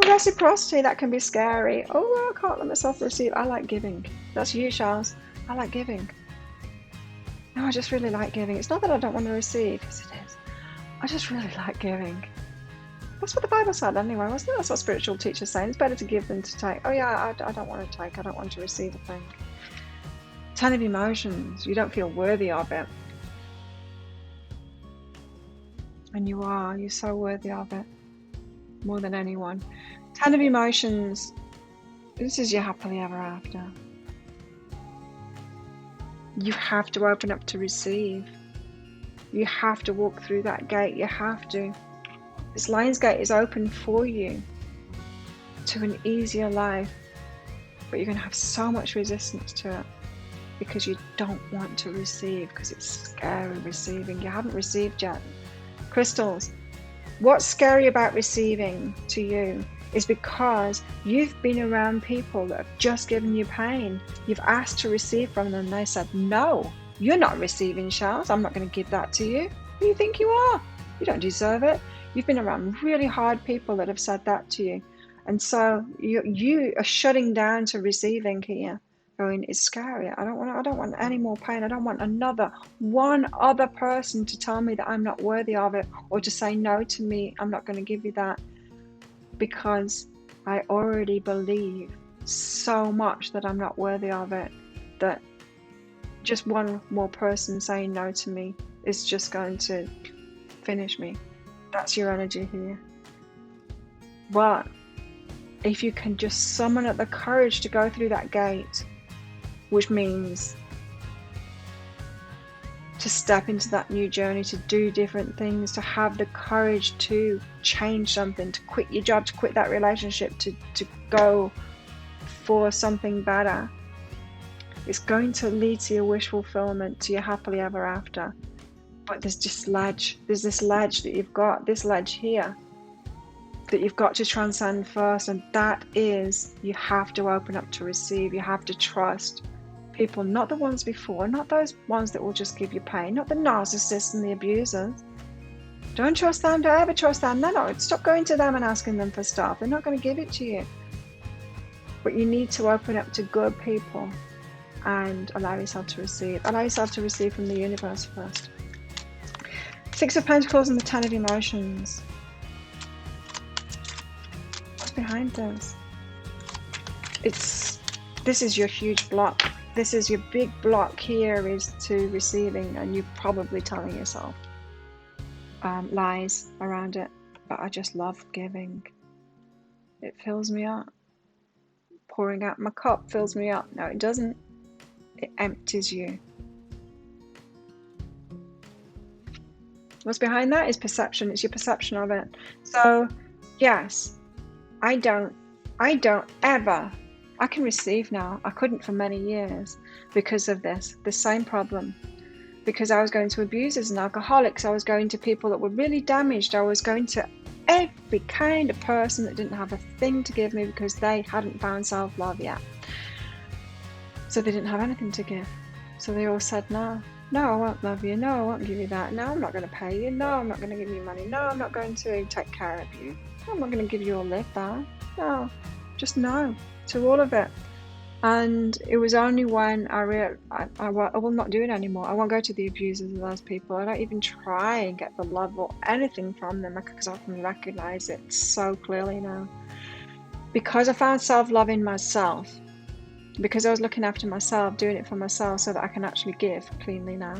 reciprocity, that can be scary. Oh, I can't let myself receive. I like giving. That's you, Charles. I like giving. No, I just really like giving. It's not that I don't want to receive, yes it is. I just really like giving. That's what the Bible said anyway, wasn't it? That's what spiritual teachers say. It's better to give than to take. Oh yeah, I don't want to take. I don't want to receive a thing. Ten of emotions. You don't feel worthy of it. And you are. You're so worthy of it. More than anyone. Ten of emotions. This is your happily ever after. You have to open up to receive. You have to walk through that gate. You have to. This Lion's Gate is open for you to an easier life, but you're going to have so much resistance to it because you don't want to receive, because it's scary receiving. You haven't received yet. Crystals, what's scary about receiving to you is because you've been around people that have just given you pain. You've asked to receive from them and they said, no, you're not receiving, Charles. I'm not going to give that to you. Who do you think you are? You don't deserve it. You've been around really hard people that have said that to you. And so you are shutting down to receiving here. Going, it's scary. I don't want any more pain. I don't want one other person to tell me that I'm not worthy of it, or to say no to me. I'm not going to give you that, because I already believe so much that I'm not worthy of it, that just one more person saying no to me is just going to finish me. That's your energy here. But if you can just summon up the courage to go through that gate, which means to step into that new journey, to do different things, to have the courage to change something, to quit your job, to quit that relationship, to go for something better, it's going to lead to your wish fulfillment, to your happily ever after. But there's this ledge that you've got, this ledge here, that you've got to transcend first, and that is, you have to open up to receive. You have to trust people, not the ones before, not those ones that will just give you pain, not the narcissists and the abusers. Don't trust them. Don't ever trust them. No, stop going to them and asking them for stuff. They're not going to give it to you. But you need to open up to good people and allow yourself to receive. Allow yourself to receive from the universe first. Six of Pentacles and the Ten of Emotions. What's behind this? This is your huge block. This is your big block here, is to receiving, and you're probably telling yourself lies around it. But I just love giving. It fills me up. Pouring out my cup fills me up. No, it doesn't. It empties you. What's behind that is perception. It's your perception of it. So, yes, I don't ever, I can receive now. I couldn't for many years because of the same problem. Because I was going to abusers and alcoholics. I was going to people that were really damaged. I was going to every kind of person that didn't have a thing to give me because they hadn't found self-love yet. So they didn't have anything to give. So they all said no. No, I won't love you. No, I won't give you that. No, I'm not going to pay you. No, I'm not going to give you money. No, I'm not going to take care of you. No, I'm not going to give you a lift back. No, just no to all of it. And it was only when I will not do it anymore. I won't go to the abusers of those people. I don't even try and get the love or anything from them because I can recognize it so clearly now. Because I found self-love in myself. Because I was looking after myself, doing it for myself so that I can actually give cleanly now.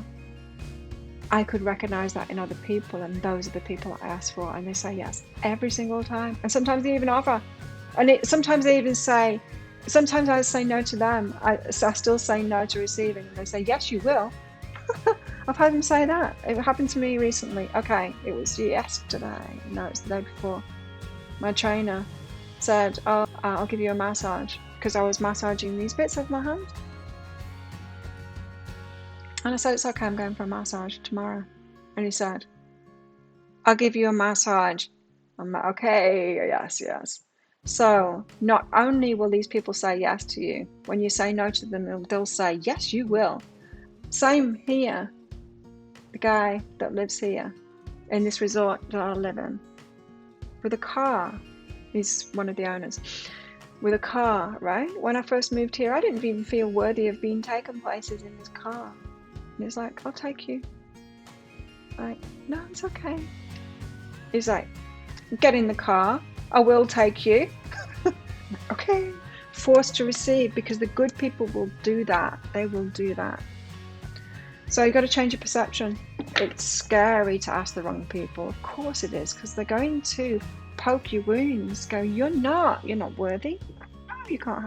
I could recognize that in other people, and those are the people I ask for, and they say yes every single time. And sometimes they even offer. And sometimes they even say, sometimes I say no to them. I still say no to receiving, and they say, yes, you will. I've had them say that. It happened to me recently. Okay, it was yesterday. No, it's the day before. My trainer said, "Oh, I'll give you a massage," because I was massaging these bits of my hand. And I said, "It's okay, I'm going for a massage tomorrow." And he said, "I'll give you a massage." I'm like, okay, yes, yes. So not only will these people say yes to you, when you say no to them, they'll say, yes, you will. Same here. The guy that lives here in this resort that I live in, with a car, he's one of the owners, with a car, right? When I first moved here, I didn't even feel worthy of being taken places in this car. And he's like, "I'll take you." Like, no, it's okay. He's like, "Get in the car, I will take you." Okay. Forced to receive, because the good people will do that. They will do that. So you got to change your perception. It's scary to ask the wrong people. Of course it is, because they're going to poke your wounds. Go, you're not worthy. No, you can't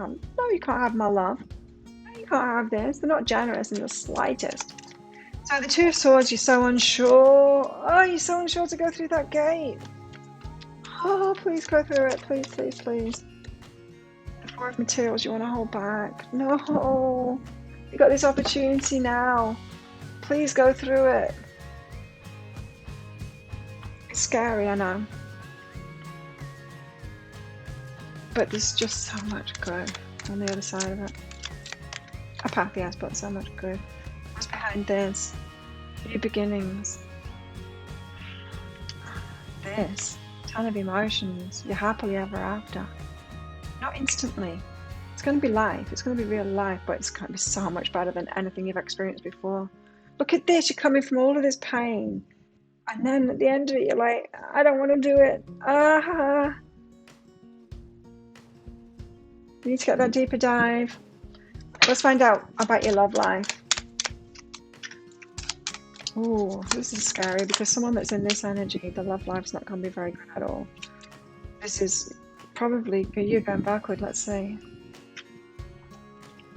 have my love. No, you can't have this. They're not generous in the slightest. So the Two of Swords, you're so unsure. Oh, you're so unsure to go through that gate. Oh, please go through it. Please, please, please. The Four of Materials, you want to hold back. No. You got this opportunity now. Please go through it. It's scary, I know. But there's just so much good on the other side of it. A path, yes, but so much good. What's behind this? New beginnings. This. Ton of emotions. You're happily ever after. Not instantly. It's going to be life. It's going to be real life, but it's going to be so much better than anything you've experienced before. Look at this. You're coming from all of this pain. And then at the end of it, you're like, I don't want to do it. You need to get that deeper dive. Let's find out about your love life. Oh, this is scary, because someone that's in this energy, the love life's not going to be very good at all. This is probably for you going backward, let's see.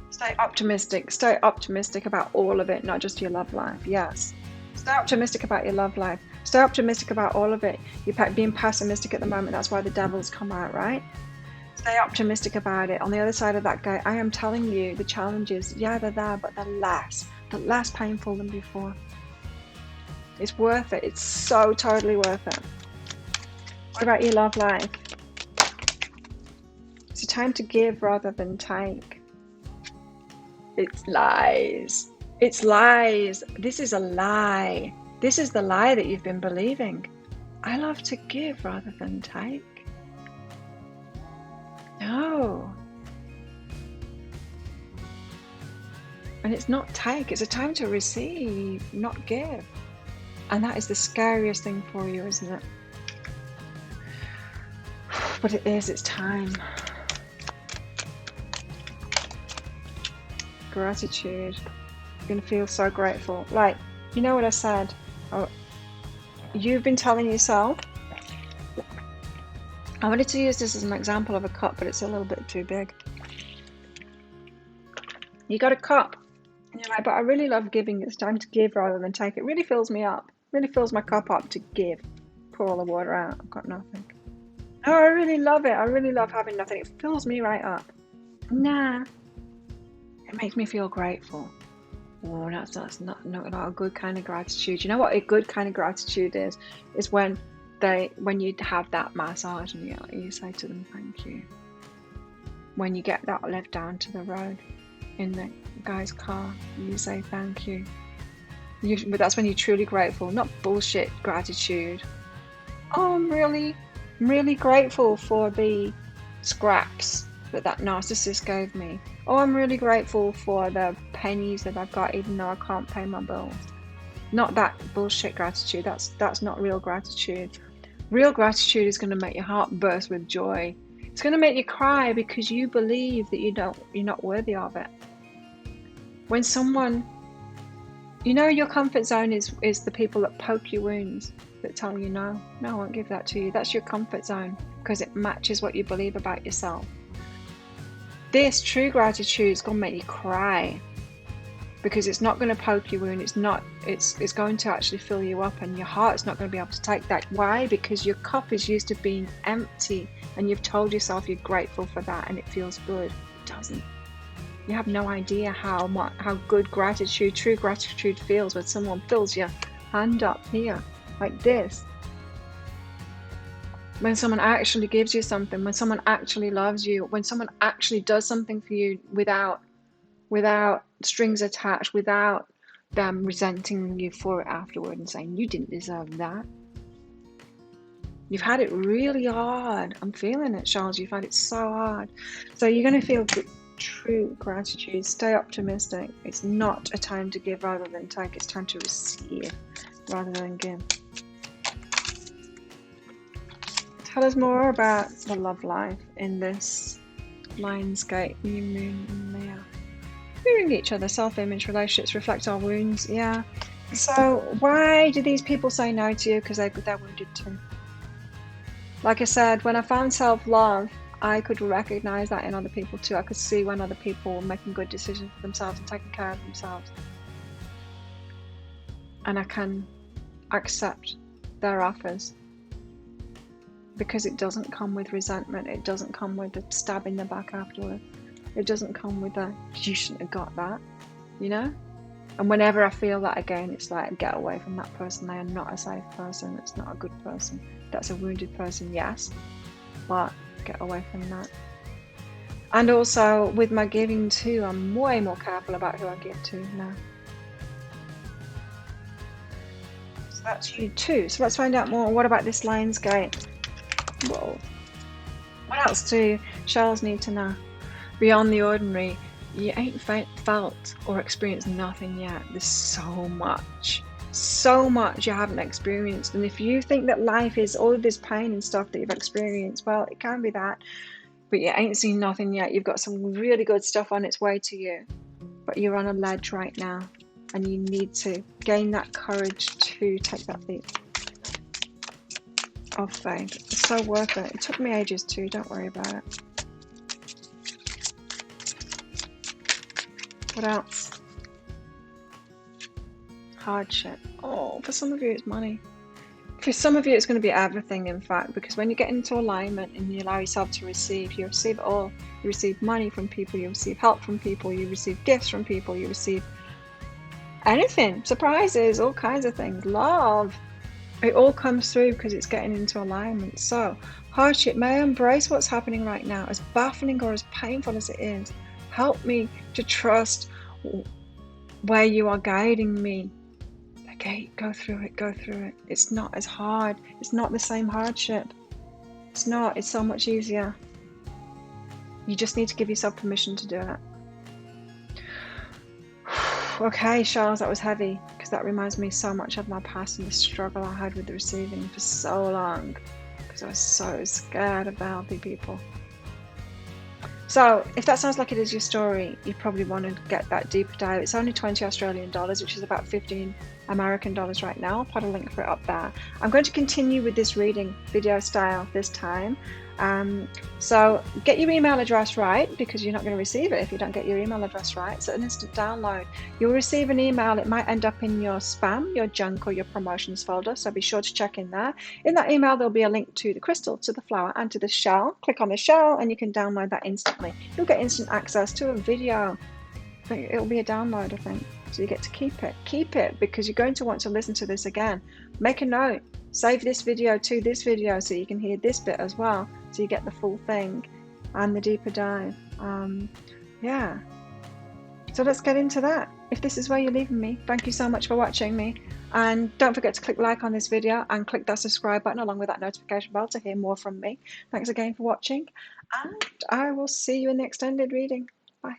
Stay optimistic. Stay optimistic about all of it, not just your love life. Yes. Stay optimistic about your love life. Stay optimistic about all of it. You're being pessimistic at the moment. That's why the devils come out, right? Stay optimistic about it. On the other side of that guy, I am telling you, the challenges, yeah, they're there, but they're less painful than before. It's worth it. It's so totally worth it. What about your love life? It's a time to give rather than take. It's lies. It's lies. This is a lie. This is the lie that you've been believing. I love to give rather than take. No. And it's not take. It's a time to receive, not give. And that is the scariest thing for you, isn't it? But it is. It's time. Gratitude. You're going to feel so grateful. Like, you know what I said? Oh, you've been telling yourself. I wanted to use this as an example of a cup, but it's a little bit too big. You got a cup, and you're like, but I really love giving. It's time to give rather than take. It really fills me up. Really fills my cup up to give. Pour all the water out. I've got nothing. Oh, I really love it. I really love having nothing. It fills me right up. Nah. It makes me feel grateful. Oh, that's not a good kind of gratitude. You know what a good kind of gratitude is? Is when you have that massage and you say to them thank you. When you get that lift down to the road in the guy's car, you say thank you. But that's when you're truly grateful, not bullshit gratitude. Oh, I'm really grateful for the scraps that narcissist gave me. Oh, I'm really grateful for the pennies that I've got, even though I can't pay my bills. Not that bullshit gratitude. That's not real gratitude. Real gratitude is going to make your heart burst with joy. It's going to make you cry because you believe that you're not worthy of it. When someone, your comfort zone is the people that poke your wounds, that tell you no, I won't give that to you. That's your comfort zone because it matches what you believe about yourself. This true gratitude is going to make you cry. because it's not going to poke your wound. It's going to actually fill you up, and your heart's not going to be able to take that. Why? Because your cup is used to being empty, and you've told yourself you're grateful for that, and it feels good. It doesn't. You have no idea how good gratitude, true gratitude feels when someone fills your hand up here like this. When someone actually gives you something, when someone actually loves you, when someone actually does something for you without strings attached, without them resenting you for it afterward and saying you didn't deserve that. You've had it really hard. I'm feeling it, Charles. You've had it so hard. So you're going to feel true gratitude. Stay optimistic. It's not a time to give rather than take. It's time to receive rather than give. Tell us more about the love life in this Lionsgate new moon and Leo. Mirroring each other, self-image, relationships reflect our wounds. Yeah. So why do these people say no to you? Because they're wounded too. Like I said, when I found self-love, I could recognize that in other people too. I could see when other people were making good decisions for themselves and taking care of themselves. And I can accept their offers. Because it doesn't come with resentment. It doesn't come with a stab in the back afterward. It doesn't come with a, you shouldn't have got that, you know? And whenever I feel that again, it's like, get away from that person. They are not a safe person. It's not a good person. That's a wounded person, yes. But get away from that. And also, with my giving too, I'm way more careful about who I give to now. So that's you too. So let's find out more. What about this Lionsgate? Whoa. What else do shells need to know? Beyond the ordinary, you ain't felt or experienced nothing yet. There's so much you haven't experienced. And if you think that life is all of this pain and stuff that you've experienced, well, it can be that, but you ain't seen nothing yet. You've got some really good stuff on its way to you, but you're on a ledge right now, and you need to gain that courage to take that leap of faith. It's so worth it. It took me ages too, don't worry about it. What else? Hardship. Oh, for some of you it's money. For some of you it's going to be everything, in fact, because when you get into alignment and you allow yourself to receive, you receive it all. You receive money from people, you receive help from people, you receive gifts from people, you receive anything, surprises, all kinds of things, love. It all comes through because it's getting into alignment. So, hardship, may I embrace what's happening right now, as baffling or as painful as it is. Help me to trust where you are guiding me. Okay, go through it. It's not as hard. It's not the same hardship. It's not. It's so much easier. You just need to give yourself permission to do it. Okay, Charles, that was heavy, because that reminds me so much of my past and the struggle I had with the receiving for so long, because I was so scared of the healthy people. So if that sounds like it is your story, you probably want to get that deeper dive. It's only 20 Australian dollars, which is about 15 American dollars right now. I'll put a link for it up there. I'm going to continue with this reading video style this time. So get your email address right, because you're not going to receive it if you don't get your email address right. It's an instant download. You'll receive an email. It might end up in your spam, your junk, or your promotions folder, so be sure to check in there. In that email, there'll be a link to the crystal, to the flower, and to the shell. Click on the shell and you can download that instantly. You'll get instant access to a video. It'll be a download, I think, so you get to keep it, because you're going to want to listen to this again. Make a note, save this video to this video so you can hear this bit as well, so you get the full thing and the deeper dive. Yeah, so let's get into that. If this is where you're leaving me, thank you so much for watching me, and don't forget to click like on this video and click that subscribe button along with that notification bell to hear more from me. Thanks again for watching, and I will see you in the extended reading. Bye.